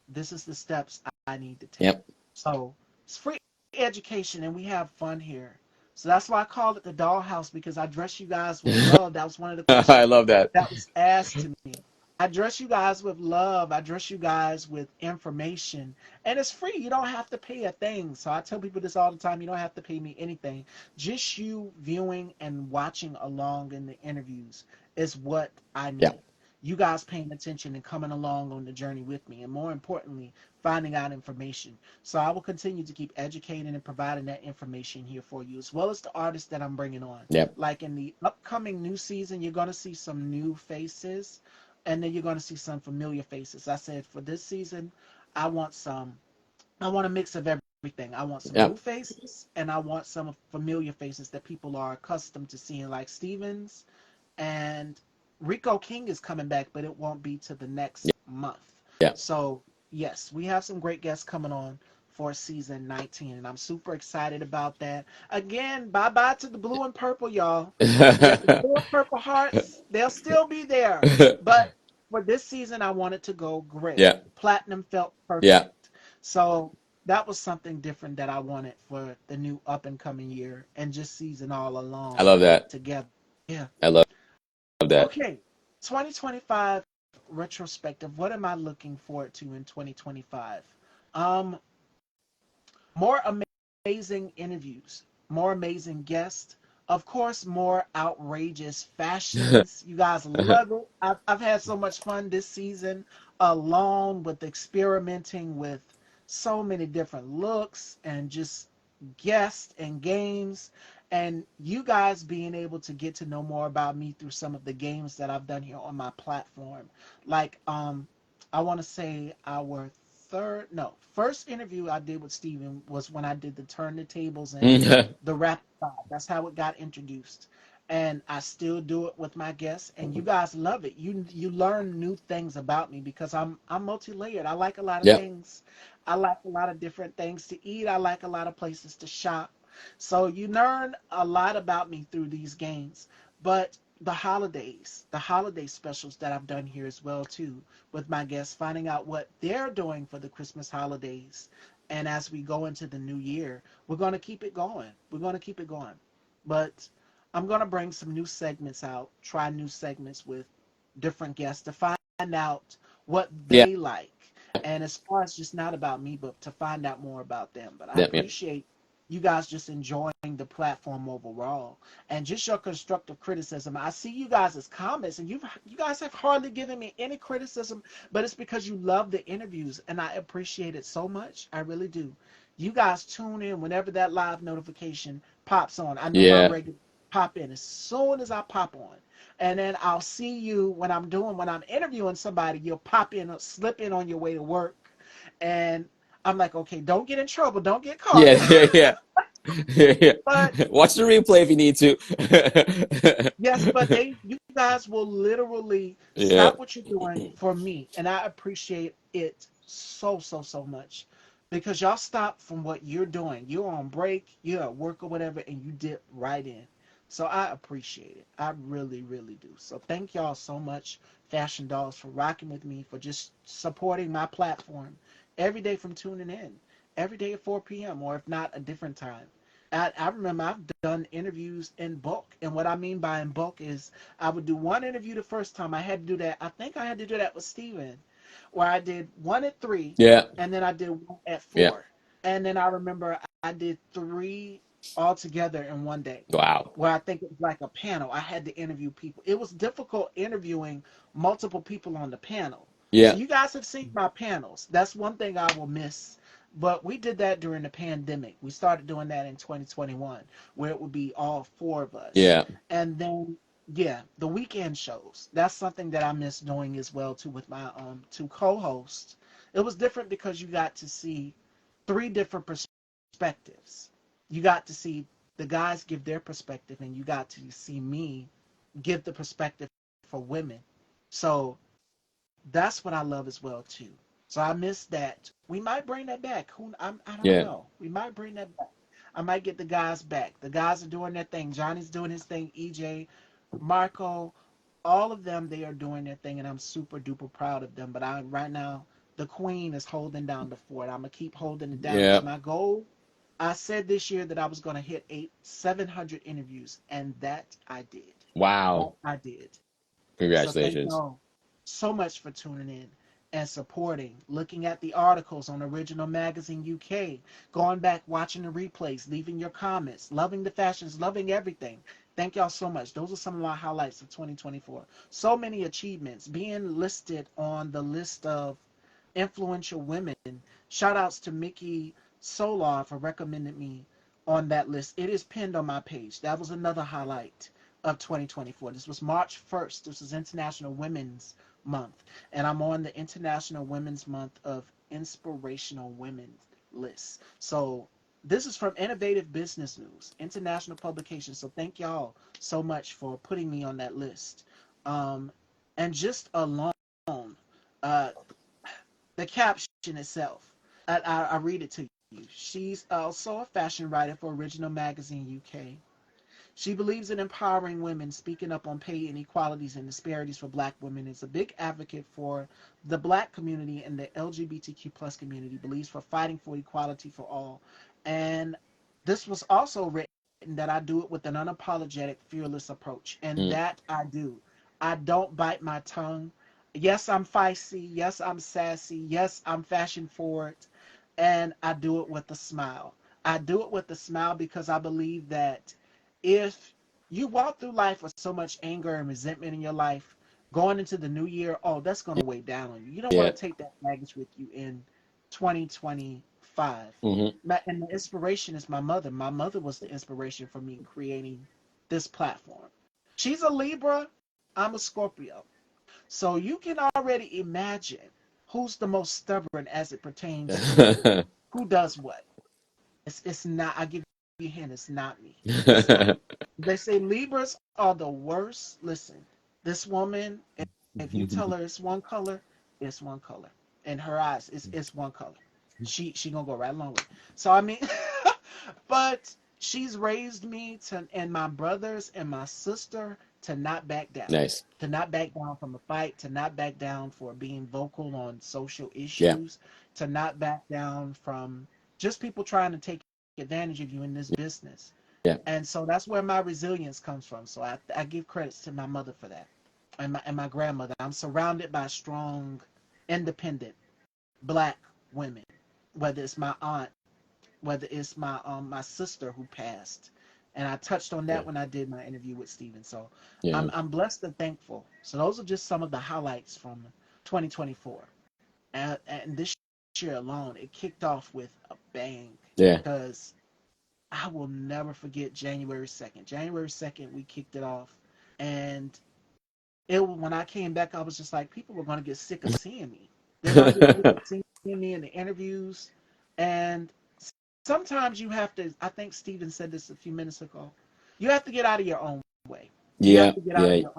this is the steps I need to take. Yep. So it's free education and we have fun here. So that's why I call it the dollhouse, because I dress you guys with love. That was one of the I questions love that. that was asked to me. I dress you guys with love. I dress you guys with information. And it's free. You don't have to pay a thing. So I tell people this all the time. You don't have to pay me anything. Just you viewing and watching along in the interviews is what I Yeah. need. You guys paying attention and coming along on the journey with me. And more importantly, finding out information. So I will continue to keep educating and providing that information here for you, as well as the artists that I'm bringing on. Yep. Like in the upcoming new season, you're going to see some new faces, and then you're going to see some familiar faces. I said for this season, I want some, I want a mix of everything. I want some new Yep. faces, and I want some familiar faces that people are accustomed to seeing, like Stevens, and Rico King is coming back, but it won't be to the next month. Yeah. So yes, we have some great guests coming on for season 19, and I'm super excited about that. Again, bye bye to the blue and purple, y'all. Yeah, the blue and purple hearts, they'll still be there, but for this season, I wanted to go gray. Yeah, Platinum felt yeah, perfect, so that was something different that I wanted for the new up and coming year, and just season all I along love that. together. Yeah. I love that. Okay. 2025 retrospective. What am I looking forward to in 2025? Um, more amazing interviews, more amazing guests, of course, more outrageous fashions. You guys love it. I've had so much fun this season alone with experimenting with so many different looks and just guests and games. And you guys being able to get to know more about me through some of the games that I've done here on my platform. Like, I want to say our first interview I did with Steven was when I did the Turn the Tables and the Rapid Fire. That's how it got introduced. And I still do it with my guests, and you guys love it. You learn new things about me because I'm multi-layered. I like a lot of Yeah, things. I like a lot of different things to eat. I like a lot of places to shop. So you learn a lot about me through these games. But the holiday specials that I've done here as well too with my guests, finding out what they're doing for the Christmas holidays. And as we go into the new year, we're going to keep it going. We're going to keep it going. But I'm going to bring some new segments out, try new segments with different guests to find out what yeah, they like. And as far as just not about me, but to find out more about them. But I yeah, yeah, appreciate you guys just enjoying the platform overall and just your constructive criticism. I see you guys as comments, and you guys have hardly given me any criticism, but it's because you love the interviews, and I appreciate it so much. I really do. You guys tune in whenever that live notification pops on. I know my yeah, regular pop in as soon as I pop on. And then I'll see you when I'm interviewing somebody, you'll pop in or slip in on your way to work. And I'm like, okay, don't get in trouble, don't get caught. yeah, yeah, yeah. Yeah. But Watch the replay if you need to. yes, but you guys will literally Yeah, stop what you're doing for me, and I appreciate it so much because y'all stop from what you're doing. You're on break, you're at work or whatever, and you dip right in. So I appreciate it. I really do. So thank y'all so much, Fashion Dolls, for rocking with me, for just supporting my platform every day from tuning in, every day at 4 p.m. or if not a different time. I remember I've done interviews in bulk. And what I mean by in bulk is I would do one interview the first time. I had to do that. I think I had to do that with Steven, where I did one at 3, yeah, and then I did one at yeah. 4. And then I remember I did 3 all together in one day, Wow. where I think it was like a panel. I had to interview people. It was difficult interviewing multiple people on the panel. So Yeah, you guys have seen my panels. That's one thing I will miss, but we did that during the pandemic. We started doing that in 2021, where it would be all 4 of us. yeah, And then, yeah, the weekend shows. That's something that I miss doing as well too with my 2 co-hosts. It was different because you got to see 3 different perspectives. You got to see the guys give their perspective, and you got to see me give the perspective for women. So that's what I love as well too. So I miss that. We might bring that back. I don't yeah. know. We might bring that back. I might get the guys back. The guys are doing their thing. Johnny's doing his thing. EJ, Marco, all of them, they are doing their thing, and I'm super duper proud of them. But I right now, the queen is holding down the fort. I'm gonna keep holding it down Yeah. because my goal. I said this year that I was gonna hit 700 interviews, and that I did. That Wow. I did. So thank Congratulations. y'all so much for tuning in and supporting, looking at the articles on Original Magazine UK, going back, watching the replays, leaving your comments, loving the fashions, loving everything. Thank y'all so much. Those are some of my highlights of 2024. So many achievements, being listed on the list of influential women. Shout outs to Mickey Solar for recommending me on that list. It is pinned on my page. That was another highlight of 2024. This was March 1st. This is International Women's Month. And I'm on the International Women's Month of Inspirational Women list. So this is from Innovative Business News, international publication. So thank y'all so much for putting me on that list. Um, and just alone, uh, the caption itself, I read it to you. She's also a fashion writer for Original Magazine UK. She believes in empowering women, speaking up on pay inequalities and disparities for black women, is a big advocate for the black community and the LGBTQ plus community, believes for fighting for equality for all. And this was also written that I do it with an unapologetic, fearless approach. And Mm. that I do. I don't bite my tongue. Yes, I'm feisty. Yes, I'm sassy. Yes, I'm fashion forward. And I do it with a smile. I do it with a smile because I believe that if you walk through life with so much anger and resentment in your life, going into the new year, oh, that's going to weigh down on you. You don't want Yeah. to take that baggage with you in 2025. Hmm. And the inspiration is my mother. My mother was the inspiration for me creating this platform. She's a Libra, I'm a Scorpio. So you can already imagine who's the most stubborn as it pertains to who does what. It's not. I give you a hint. It's not me. It's not. They say Libras are the worst. Listen, this woman, if you tell her it's one color, it's one color. In her eyes, it's one color. She gonna go right along with it. So I mean, but she's raised me to, and my brothers and my sister, to not back down, Nice. to not back down from a fight, to not back down for being vocal on social Yeah. issues, to not back down from just people trying to take advantage of you in this business. Yeah. And so that's where my resilience comes from. So I give credits to my mother for that, and my grandmother. I'm surrounded by strong, independent black women, whether it's my aunt, whether it's my sister who passed. And I touched on Yeah. that when I did my interview with Steven. So Yeah. I'm blessed and thankful. So those are just some of the highlights from 2024. And this year alone, it kicked off with a bang Yeah. because I will never forget January 2nd. January 2nd, we kicked it off. And when I came back, I was just like, people were going to get sick of seeing me. They're going to get sick of seeing me in the interviews. And sometimes you have to, I think Steven said this a few minutes ago, you have to get out of your own way. You have Yeah. to get out of Yeah. your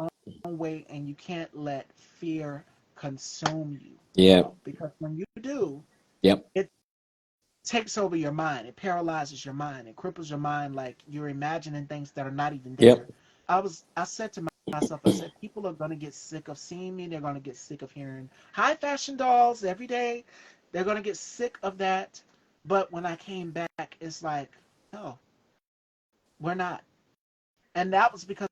own way, and you can't let fear consume you, Yeah. because when you do, Yep. it takes over your mind. It paralyzes your mind. It cripples your mind, like you're imagining things that are not even there. Yep. I said to myself, I said, people are going to get sick of seeing me. They're going to get sick of hearing high fashion dolls every day. They're going to get sick of that. But when I came back, it's like, no, we're not. And that was because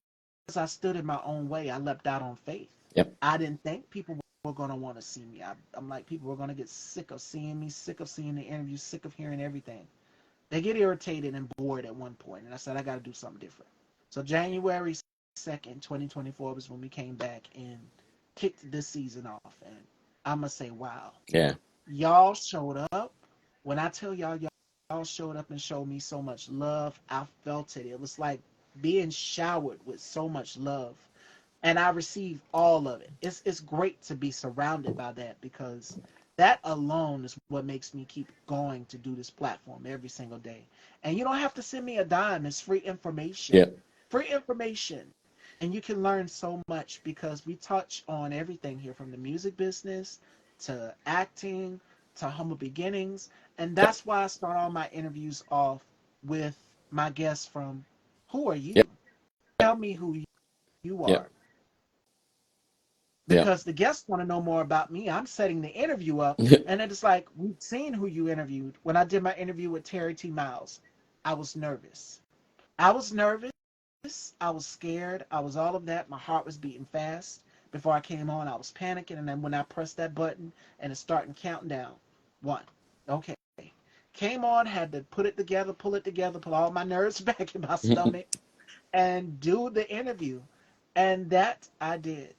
I stood in my own way. I leapt out on faith. Yep. I didn't think people were going to want to see me. I'm like, people were going to get sick of seeing me, sick of seeing the interviews, sick of hearing everything. They get irritated and bored at one point, and I said I got to do something different. So January 2nd, 2024 was when we came back and kicked this season off, and I'm gonna say, wow, Yeah. y'all showed up. When I tell y'all showed up and showed me so much love, I felt it. It was like being showered with so much love, and I receive all of it. It's great to be surrounded by that, because that alone is what makes me keep going to do this platform every single day. And you don't have to send me a dime. It's free information. Yep. Free information. And you can learn so much because we touch on everything here, from the music business to acting to humble beginnings. And Yep. that's why I start all my interviews off with my guests from, who are Yep. you? Tell me who you Yep. are, Yep. because the guests want to know more about me. I'm setting the interview up, and it's like, we've seen who you interviewed. When I did my interview with Terry T. Miles, I was nervous. I was nervous. I was scared. I was all of that. My heart was beating fast. Before I came on, I was panicking, and then when I pressed that button and it's starting counting down, one, okay. Came on, had to put it together, pull it together, put all my nerves back in my stomach, and do the interview. And that I did.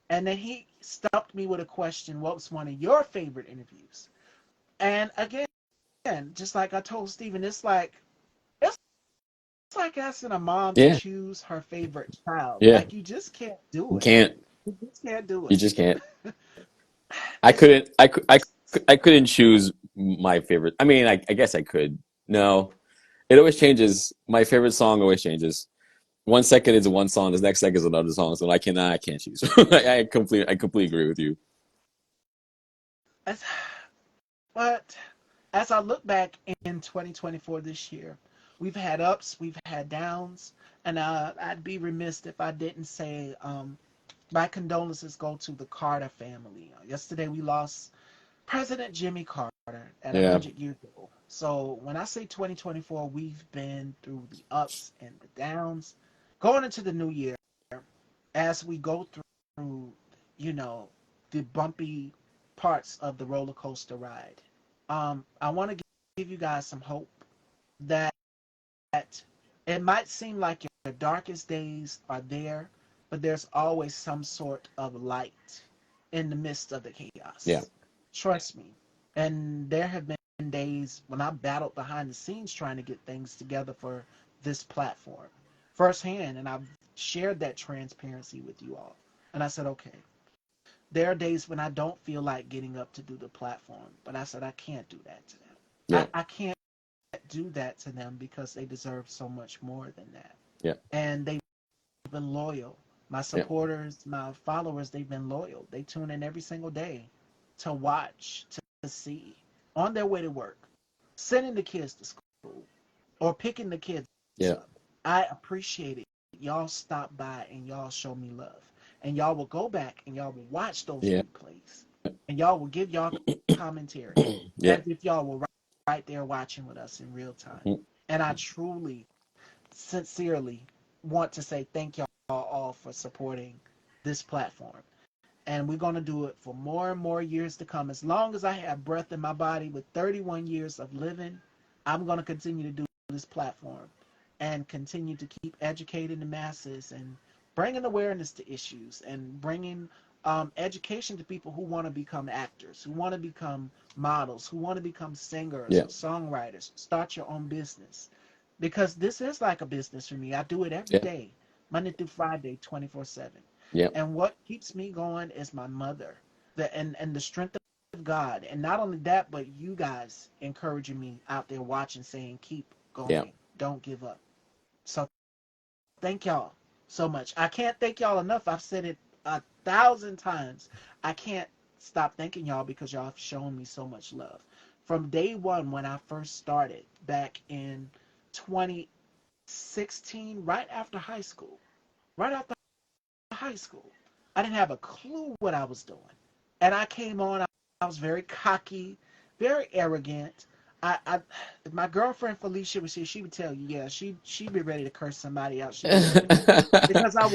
And then he stumped me with a question: what was one of your favorite interviews? And again, just like I told Steven, it's like asking a mom to Yeah. choose her favorite child. Yeah. Like, you just can't do You it. can't. You just can't do You it. just can't. I It's couldn't. I couldn't choose my favorite. I mean, I guess I could. No, it always changes. My favorite song always changes. 1 second is one song. The next second is another song. So I cannot. I can't choose. I completely agree with you. it's, but as I look back in 2024 this year, we've had ups, we've had downs, and I'd be remiss if I didn't say my condolences go to the Carter family. Yesterday we lost President Jimmy Carter at Yeah. 100 years old. So when I say 2024, we've been through the ups and the downs. Going into the new year, as we go through, you know, the bumpy parts of the roller coaster ride, I want to give you guys some hope that it might seem like your darkest days are there, but there's always some sort of light in the midst of the Yeah. chaos. Trust me. And there have been days when I battled behind the scenes trying to get things together for this platform firsthand, and I've shared that transparency with you all. And I said, okay, there are days when I don't feel like getting up to do the platform, but I said, I can't do that to them. Yeah. I can't do that to them because they deserve so much more than that. Yeah. And they've been loyal. My Yeah. supporters, my followers, they've been loyal. They tune in every single day to watch, to see, on their way to work, sending the kids to school, or picking the kids Yeah. up. I appreciate it. Y'all stop by and y'all show me love. And y'all will go back and y'all will watch those Yeah. replays. And y'all will give y'all commentary Yeah. as if y'all were right there watching with us in real time. And I truly, sincerely want to say thank y'all all for supporting this platform. And we're going to do it for more and more years to come. As long as I have breath in my body with 31 years of living, I'm going to continue to do this platform and continue to keep educating the masses and bringing awareness to issues and bringing education to people who want to become actors, who want to become models, who want to become singers Yeah. or songwriters, start your own business. Because this is like a business for me. I do it every Yeah. day, Monday through Friday, 24/7. Yeah. And what keeps me going is my mother, and the strength of God. And not only that, but you guys encouraging me out there watching, saying, keep Yeah. going, don't give up. So thank y'all so much. I can't thank y'all enough. I've said it 1,000 times. I can't stop thanking y'all because y'all have shown me so much love. From day one, when I first started back in 2016, right after high school, I didn't have a clue what I was doing. And I came on, I was very cocky, very arrogant. I my girlfriend Felicia was here, she would tell you, yeah, she'd be ready to curse somebody out. She'd be ready because I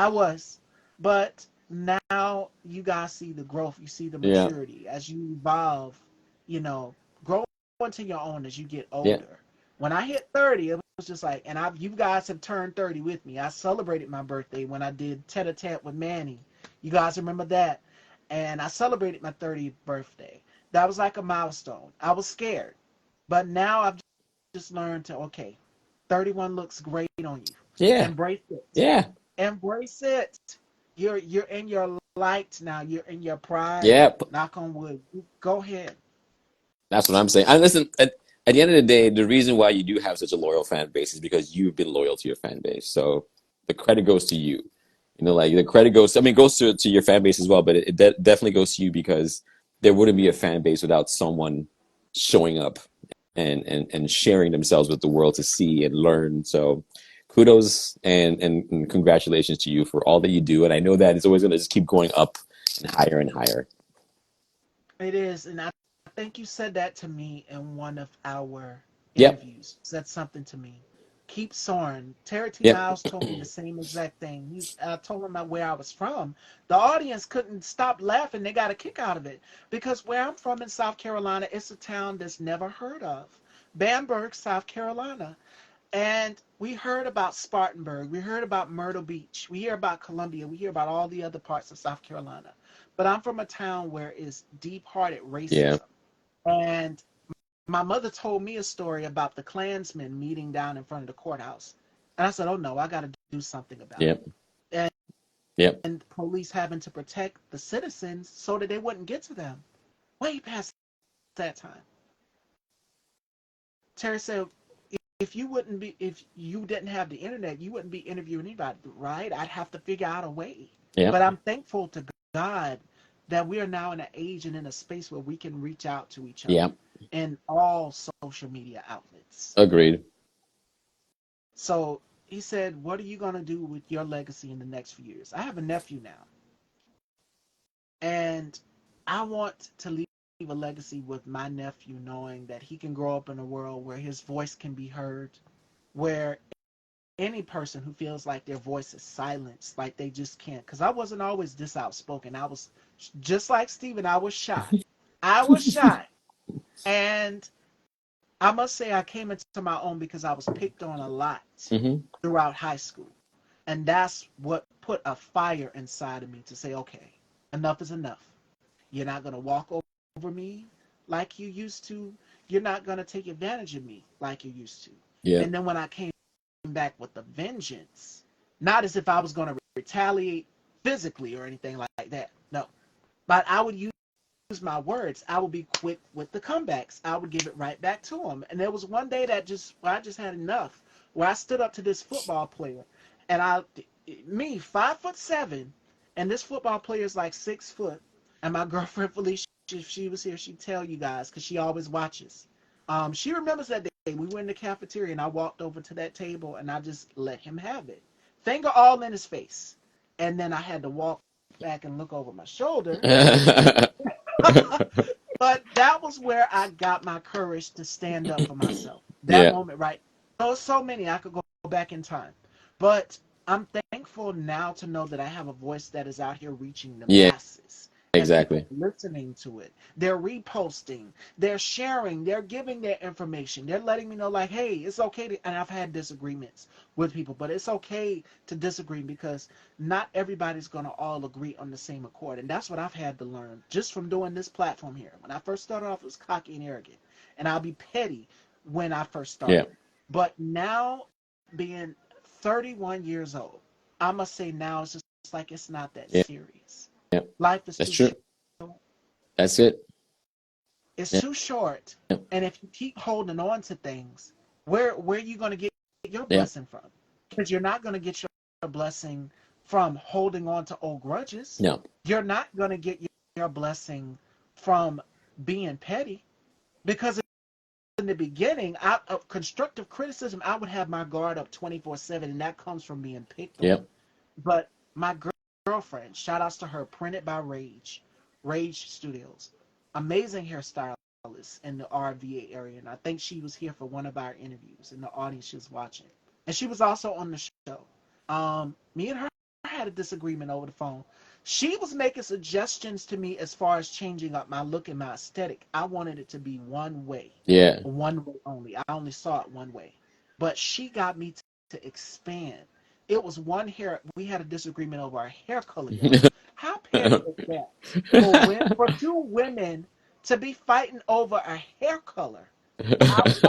was. But now you guys see the growth, you see the Yeah. maturity as you evolve, you know, grow into your own as you get Yeah. older. When I hit 30, it was just like, and you guys have turned 30 with me. I celebrated my birthday when I did tete a tete with Manny. You guys remember that? And I celebrated my 30th birthday. That was like a milestone. I was scared. But now I've just learned to, okay, 31 looks great on you. Yeah. Embrace it. Yeah. Embrace it. You're in your light now. You're in your pride. Yeah. Knock on wood. Go ahead. That's what I'm saying. And listen, at the end of the day, the reason why you do have such a loyal fan base is because you've been loyal to your fan base. So the credit goes to you. You know, like the credit goes, I mean, it goes to your fan base as well, but it definitely goes to you because there wouldn't be a fan base without someone showing up and sharing themselves with the world to see and learn. So kudos and congratulations to you for all that you do. And I know that it's always going to just keep going up and higher and higher. It is, and I think you said that to me in one of our Yep. interviews. Said something to me. Keep soaring. Terry T. Yep. Miles told me the same exact thing. I told him where I was from. The audience couldn't stop laughing. They got a kick out of it because where I'm from in South Carolina, it's a town that's never heard of. Bamberg, South Carolina. And we heard about Spartanburg. We heard about Myrtle Beach. We hear about Columbia. We hear about all the other parts of South Carolina. But I'm from a town where it's deep-hearted Yeah. racism. And my mother told me a story about the Klansmen meeting down in front of the courthouse. And I said, oh no, I got to do something about it. Yep. And, Yep. and police having to protect the citizens so that they wouldn't get to them. Way past that time. Terry said, if you didn't have the internet, you wouldn't be interviewing anybody, right? I'd have to figure out a way. Yep. But I'm thankful to God that we are now in an age and in a space where we can reach out to each other Yeah. in all social media outlets. Agreed. So he said, what are you going to do with your legacy in the next few years? I have a nephew now, and I want to leave a legacy with my nephew, knowing that he can grow up in a world where his voice can be heard, where any person who feels like their voice is silenced, like they just can't. Because I wasn't always this outspoken. I was just like Steven, I was shy. I was shy. And I must say, I came into my own because I was picked on a lot Hmm. throughout high school. And that's what put a fire inside of me to say, okay, enough is enough. You're not going to walk over me like you used to. You're not going to take advantage of me like you used to. Yeah. And then when I came back with the vengeance, not as if I was going to retaliate physically or anything like that. No. But I would use my words. I would be quick with the comebacks. I would give it right back to him. And there was one day that I just had enough, where I stood up to this football player, and me 5'7", and this football player is like 6 foot, and my girlfriend Felicia, if she was here, she'd tell you guys because she always watches. She remembers that day. We were in the cafeteria, and I walked over to that table, and I just let him have it, finger all in his face, and then I had to walk back and look over my shoulder. But that was where I got my courage to stand up for myself. That Yeah. moment, right? There's so many I could go back in time, but I'm thankful now to know that I have a voice that is out here reaching the Yeah. masses, and people Exactly. listening to it. They're reposting, they're sharing, they're giving their information. They're letting me know, like, hey, it's okay to. And I've had disagreements with people, but it's okay to disagree because not everybody's going to all agree on the same accord. And that's what I've had to learn just from doing this platform here. When I first started off, it was cocky and arrogant, and I'll be petty when I first Yeah. started. But now, being 31 years old, I must say now it's just like it's not that Yeah. serious. Yeah. Life is That's too true. short. That's it. It's Yeah. too short. Yeah. And if you keep holding on to things, where are you going to get your Yeah. blessing from? Because you're not going to get your blessing from holding on to old grudges. No. You're not going to get your blessing from being petty. Because in the beginning, of constructive criticism, I would have my guard up 24/7, and that comes from being picked on. Yeah. But my girlfriend, shout outs to her, printed by Rage Studios, amazing hairstylist in the RVA area, and I think she was here for one of our interviews in the audience she was watching, and she was also on the show. Me and her had a disagreement over the phone. She was making suggestions to me as far as changing up my look and my aesthetic. I wanted it to be Yeah. one way only. I only saw it one way, but she got me to expand. It was one hair. We had a disagreement over our hair color, y'all. How petty is that? For two women to be fighting over a hair color. I've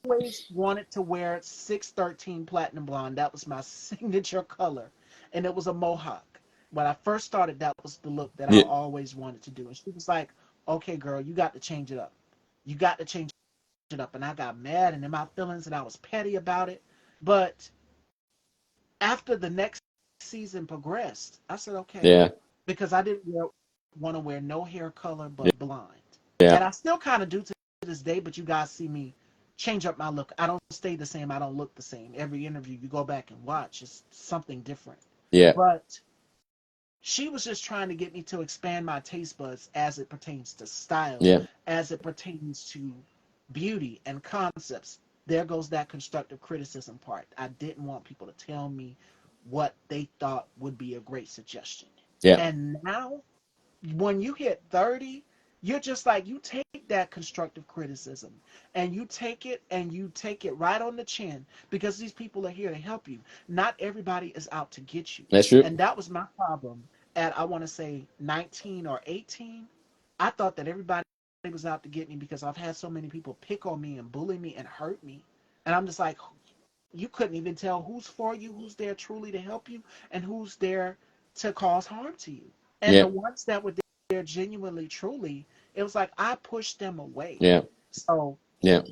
always wanted to wear 613 platinum blonde. That was my signature color, and it was a mohawk. When I first started, that was the look that I Yeah. always wanted to do. And she was like, "Okay, girl, you got to change it up. You got to change it up." And I got mad and in my feelings, and I was petty about it. But after the next season progressed, I said, "Okay," Yeah. because I didn't want to wear no hair color Yeah. but blonde, Yeah. and I still kind of do to this day. But you guys see me change up my look. I don't stay the same. I don't look the same. Every interview you go back and watch is something different. Yeah. But she was just trying to get me to expand my taste buds as it pertains to style, Yeah. as it pertains to beauty and concepts. There goes that constructive criticism part. I didn't want people to tell me what they thought would be a great suggestion. Yeah. And now, when you hit 30, you're just like, you take that constructive criticism and you take it right on the chin because these people are here to help you. Not everybody is out to get you. That's true. And that was my problem at, I want to say, 19 or 18. I thought that everybody was out to get me because I've had so many people pick on me and bully me and hurt me. And I'm just like, you couldn't even tell who's for you, who's there truly to help you, and who's there to cause harm to you. And Yeah. the ones that were there genuinely, truly, it was like I pushed them away. Yeah. So Yeah.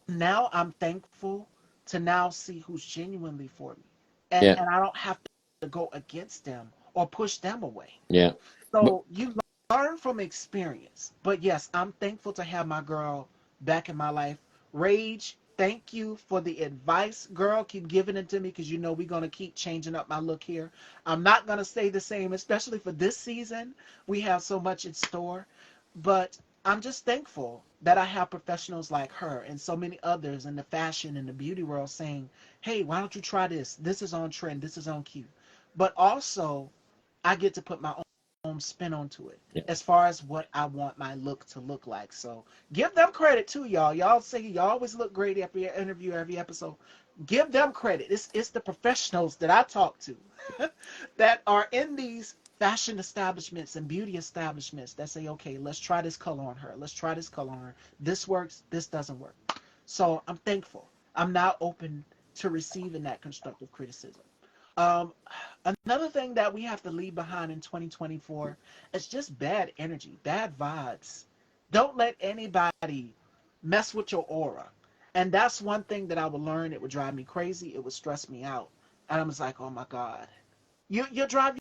now I'm thankful to now see who's genuinely for me. And Yeah. and I don't have to go against them or push them away. Yeah. But So you learn from experience. But yes, I'm thankful to have my girl back in my life. Rage, thank you for the advice. Girl, keep giving it to me because you know we're going to keep changing up my look here. I'm not going to stay the same, especially for this season. We have so much in store. But I'm just thankful that I have professionals like her and so many others in the fashion and the beauty world saying, hey, why don't you try this? This is on trend. This is on cue. But also, I get to put my own spin onto it yeah, as far as what I want my look to look like. So give them credit too, y'all. Y'all say you always look great every interview, every episode. Give them credit. It's the professionals that I talk to that are in these fashion establishments and beauty establishments that say, okay, let's try this color on her. Let's try this color on her. This works. This doesn't work. So I'm thankful. I'm now open to receiving that constructive criticism. Um, Another thing that we have to leave behind in 2024 is just bad energy, bad vibes. Don't let anybody mess with your aura. And that's one thing that I would learn. It would drive me crazy. It would stress me out. And I was like, oh my God. You drive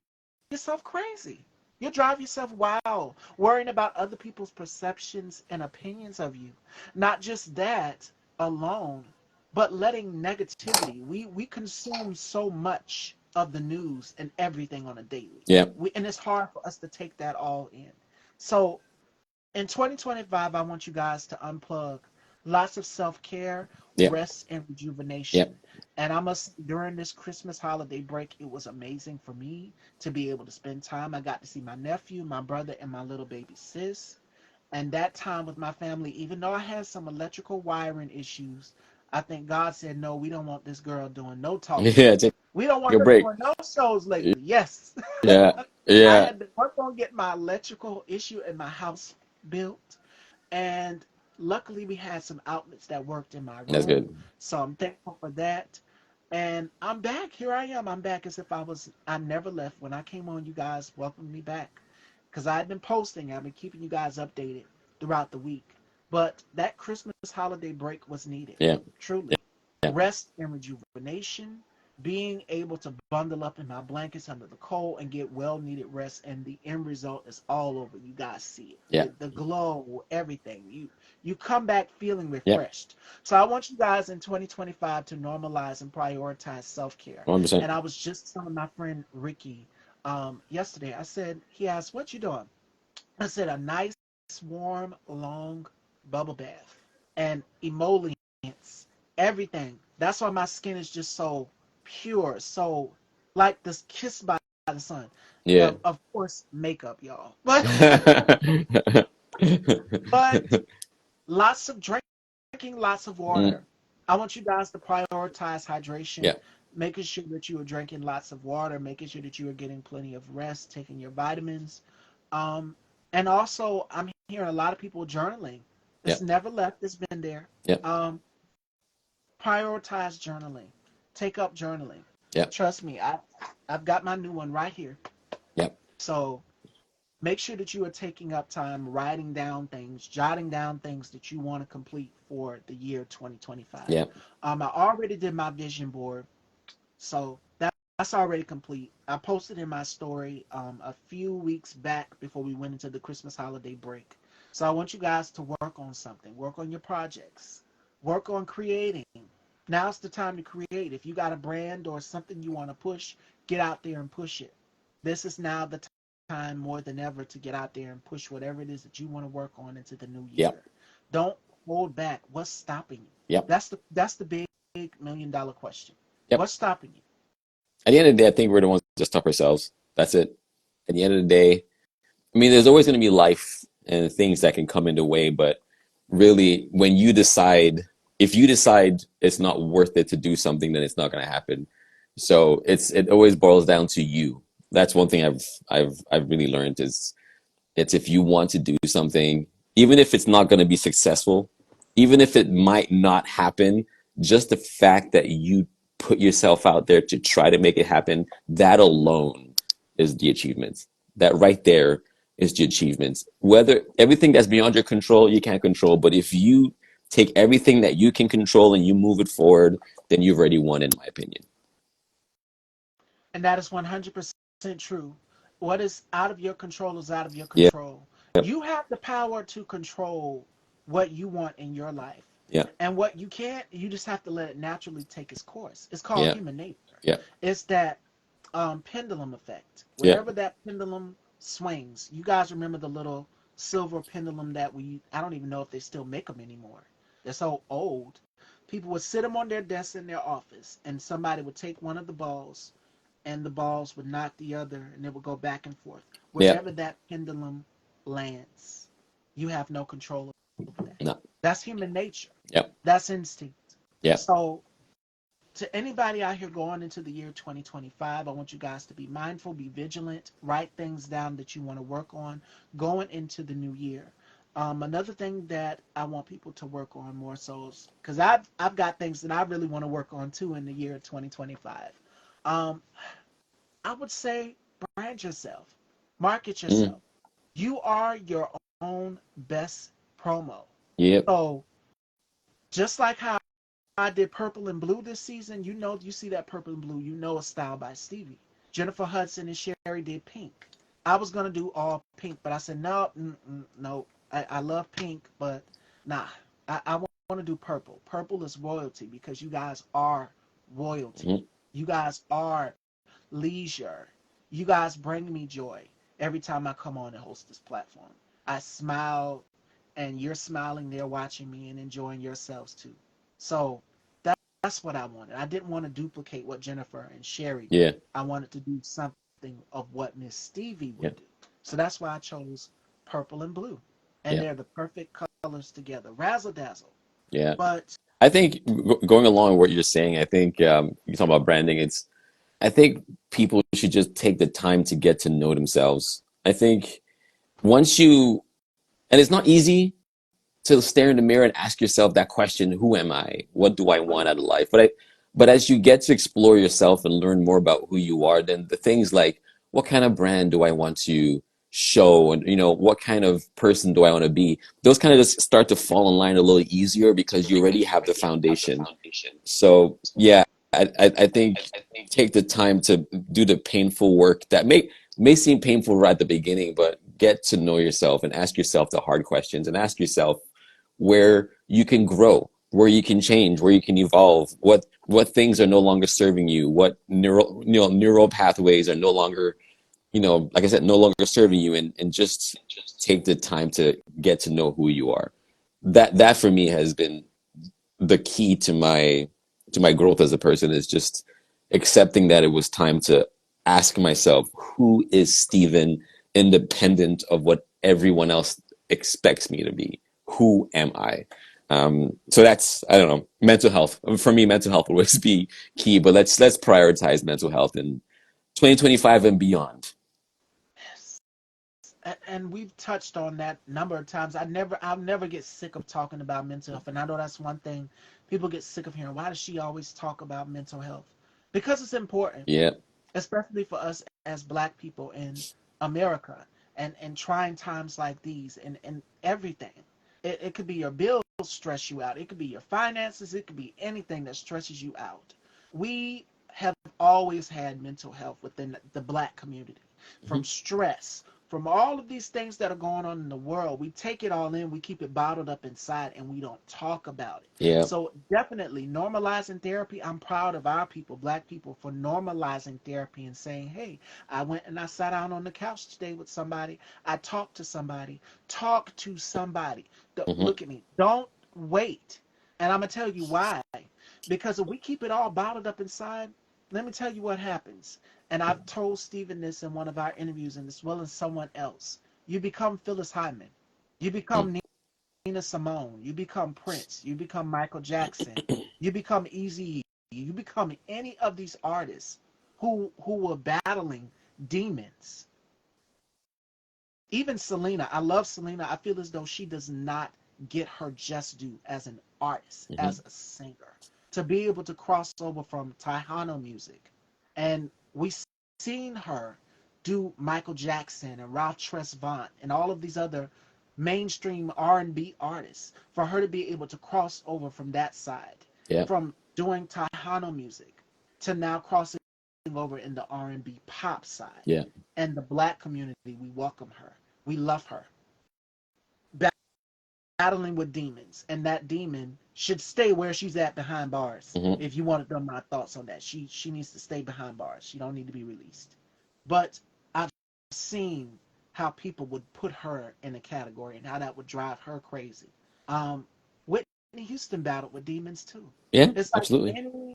yourself crazy. You drive yourself wild, worrying about other people's perceptions and opinions of you. Not just that alone, but letting negativity. We consume so much of the news and everything on a daily. yeah, And it's hard for us to take that all in. So in 2025, I want you guys to unplug. Lots of self care, yeah, rest, and yeah, rejuvenation. And I must, during this Christmas holiday break, it was amazing for me to be able to spend time. I got to see my nephew, my brother, and my little baby sis. And that time with my family, even though I had some electrical wiring issues, I think God said, no, we don't want this girl doing no talking. yeah. Take We don't a want her break. doing no shows lately. Yes. Yeah, I yeah. had to work on getting my electrical issue in my house built. And luckily, we had some outlets that worked in my That's room. good. So I'm thankful for that. And I'm back. Here I am. I'm back as if I never left. When I came on, you guys welcomed me back. Because I had been posting, I've been keeping you guys updated throughout the week. But that Christmas holiday break was needed, Yeah, truly. yeah, Rest and rejuvenation, being able to bundle up in my blankets under the cold and get well needed rest, and the end result is all over. You guys see it. yeah, The glow, everything. You come back feeling yeah. refreshed. So I want you guys in 2025 to normalize and prioritize self-care. 100%. And I was just telling my friend Ricky yesterday, I said, he asked, what you doing? I said, a nice, warm, long bubble bath and emollients, everything. That's why my skin is just so pure, so like this kissed by the sun. Yeah. Of course, makeup, y'all. But lots of drinking, lots of Mm, water. I want you guys to prioritize hydration, yeah, making sure that you are drinking lots of water, making sure that you are getting plenty of rest, taking your vitamins. Um, and also, I'm hearing a lot of people journaling. yeah, It's never left, it's been there. yeah, Um, Prioritize journaling, take up journaling. yeah, Trust me, I've got my new one right here. yeah, So make sure that you are taking up time writing down things, jotting down things that you want to complete for the year 2025. yeah, I already did my vision board, so that's already complete. I posted in my story a few weeks back before we went into the Christmas holiday break. So I want you guys to work on something, work on your projects, work on creating. Now's the time to create. If you got a brand or something you want to push, get out there and push it. This is now the time more than ever to get out there and push whatever it is that you want to work on into the new yeah, year. Don't hold back. What's stopping you? yeah, That's the big $1 million question. yeah. What's stopping you? At the end of the day, I think we're the ones that stop ourselves. That's it. At the end of the day, I mean, there's always going to be life and things that can come into way, but really, when you decide, if you decide it's not worth it to do something, then it's not going to happen. So it always boils down to you. That's one thing I've really learned is it's if you want to do something, even if it's not going to be successful, even if it might not happen, just the fact that you put yourself out there to try to make it happen, that alone is the achievement. That right there is the achievement. Whether everything that's beyond your control, you can't control, but if you take everything that you can control and you move it forward, then you've already won, in my opinion. And that is 100% true. What is out of your control is out of your Yeah. control. Yep. You have the power to control what you want in your life. Yeah. And what you can't, you just have to let it naturally take its course. It's called Yeah. human nature. Yeah. It's that pendulum effect. Yeah. Wherever that pendulum swings, you guys remember the little silver pendulum that I don't even know if they still make them anymore. They're so old. People would sit them on their desk in their office, and somebody would take one of the balls, and the balls would knock the other, and it would go back and forth. Yeah. Wherever that pendulum lands, you have no control over that. No. That's human nature. Yeah. That's instinct. Yeah. So to anybody out here going into the year 2025, I want you guys to be mindful, be vigilant, write things down that you want to work on going into the new year. Another thing that I want people to work on more so is because I've got things that I really want to work on too in the year 2025. Um, I would say brand yourself, market Mm. yourself. You are your own best promo. Yep. So just like how I did purple and blue this season, you see that purple and blue, you know it's styled by Stevie. Jennifer Hudson and Sherry did pink. I was gonna do all pink, but I said no, no. I love pink, but nah. I want to do purple. Purple is royalty because you guys are royalty. Hmm. You guys are leisure. You guys bring me joy every time I come on and host this platform. I smile, and you're smiling there watching me and enjoying yourselves too. So that's what I wanted. I didn't want to duplicate what Jennifer and Sherry did. Yeah. I wanted to do something of what Miss Stevie Yeah. would do. So that's why I chose purple and blue. And Yeah. they're the perfect colors together. Razzle dazzle. Yeah. But I think going along with what you're saying, I think you talk about branding. I think people should just take the time to get to know themselves. I think once you, and it's not easy to stare in the mirror and ask yourself that question, who am I? What do I oh want yeah. out of life? But as you get to explore yourself and learn more about who you are, then the things like what kind of brand do I want to show, and what kind of person do I want to be? Those kind of just start to fall in line a little easier because you already have the foundation. So yeah, I think take the time to do the painful work that may seem painful right at the beginning, but get to know yourself and ask yourself the hard questions and ask yourself where you can grow, where you can change, where you can evolve, what things are no longer serving you, what neural pathways are no longer, like I said, no longer serving you, and just take the time to get to know who you are. That for me has been the key to my growth as a person, is just accepting that it was time to ask myself, who is Steven, independent of what everyone else expects me to be? Who am I? So that's, I don't know, mental health. For me, mental health will always be key, but let's prioritize mental health in 2025 and beyond. Yes. And we've touched on that a number of times. I'll never get sick of talking about mental health. And I know that's one thing people get sick of hearing. Why does she always talk about mental health? Because it's important, Yeah. especially for us as black people in America and trying times like these and everything. It could be your bills stress you out. It could be your finances. It could be anything that stresses you out. We have always had mental health within the black community, Hmm. from stress, from all of these things that are going on in the world. We take it all in, we keep it bottled up inside, and we don't talk about it. Yeah. So definitely normalizing therapy. I'm proud of our people, black people, for normalizing therapy and saying, hey, I went and I sat down on the couch today with somebody. I talked to somebody. Talk to somebody. Hmm. Look at me. Don't wait. And I'm going to tell you why. Because if we keep it all bottled up inside, let me tell you what happens. And I've told Stephen this in one of our interviews, and as well as someone else. You become Phyllis Hyman. You become Nina Simone. You become Prince. You become Michael Jackson. You become Eazy. You become any of these artists who were battling demons. Even Selena. I love Selena. I feel as though she does not get her just due as an artist, Hmm. as a singer. To be able to cross over from Tejano music, and we seen her do Michael Jackson and Ralph Tresvant and all of these other mainstream R&B artists, for her to be able to cross over from that side, Yeah. from doing Tejano music to now crossing over in the R&B pop side. Yeah. And the black community, we welcome her. We love her. Battling with demons, and that demon should stay where she's at behind bars. Hmm. If you want to know my thoughts on that, she needs to stay behind bars. She don't need to be released. But I've seen how people would put her in a category and how that would drive her crazy. Whitney Houston battled with demons too. Yeah, It's like absolutely. any,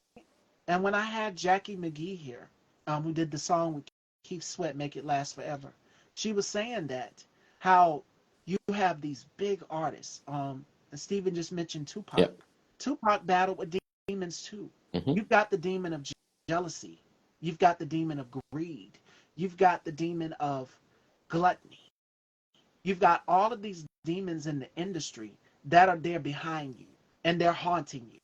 and when I had Jackie McGee here, who did the song with Keith Sweat, "Make It Last Forever," she was saying that how you have these big artists. And Steven just mentioned Tupac. Yep. Tupac battled with demons too. Hmm. You've got the demon of jealousy. You've got the demon of greed. You've got the demon of gluttony. You've got all of these demons in the industry that are there behind you and they're haunting you.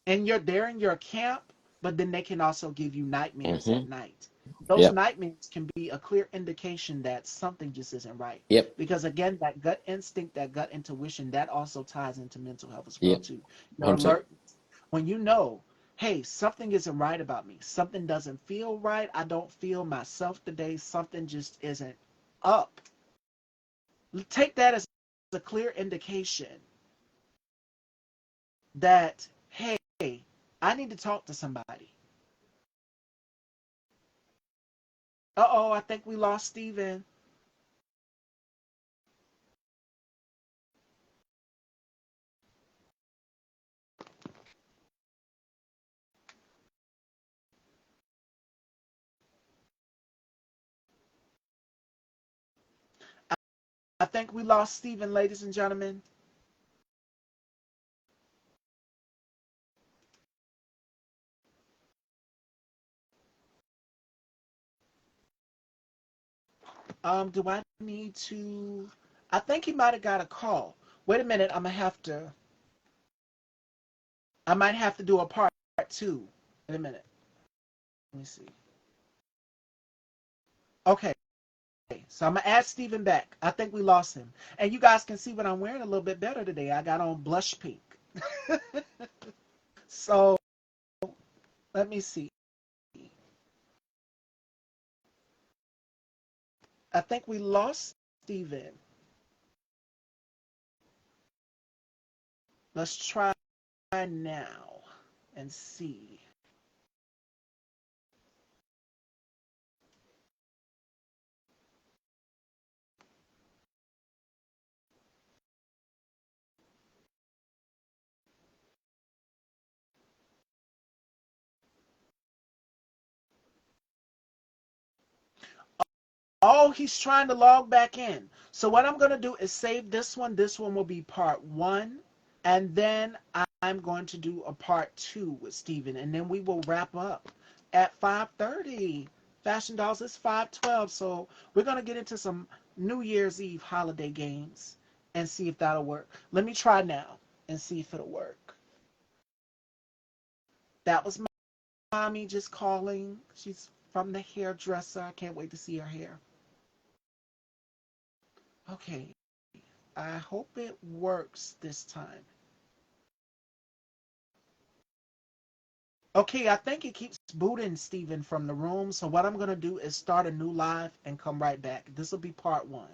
And you're there in your camp, but then they can also give you nightmares Hmm. at night. Those Yep. nightmares can be a clear indication that something just isn't right. Yep. Because again, that gut instinct, that gut intuition, that also ties into mental health as well Yep. too. Your 100%. alert when you know, hey, something isn't right about me. Something doesn't feel right. I don't feel myself today. Something just isn't up. Take that as a clear indication that, hey, I need to talk to somebody. Uh-oh, I think we lost Steven. I think we lost Steven, ladies and gentlemen. Do I need to? I think he might have got a call. Wait a minute, I might have to do a part two. Wait a minute. Let me see. Okay, so I'm gonna add Steven back. I think we lost him. And you guys can see what I'm wearing a little bit better today. I got on blush pink. So let me see. I think we lost Steven. Let's try now and see. Oh, he's trying to log back in. So what I'm going to do is save this one. This one will be part one. And then I'm going to do a part two with Steven. And then we will wrap up at 5:30. Fashion Dolls is 5:12. So we're going to get into some New Year's Eve holiday games and see if that'll work. Let me try now and see if it'll work. That was mommy just calling. She's from the hairdresser. I can't wait to see her hair. Okay. I hope it works this time. Okay, I think it keeps booting Steven from the room. So what I'm going to do is start a new live and come right back. This will be part one.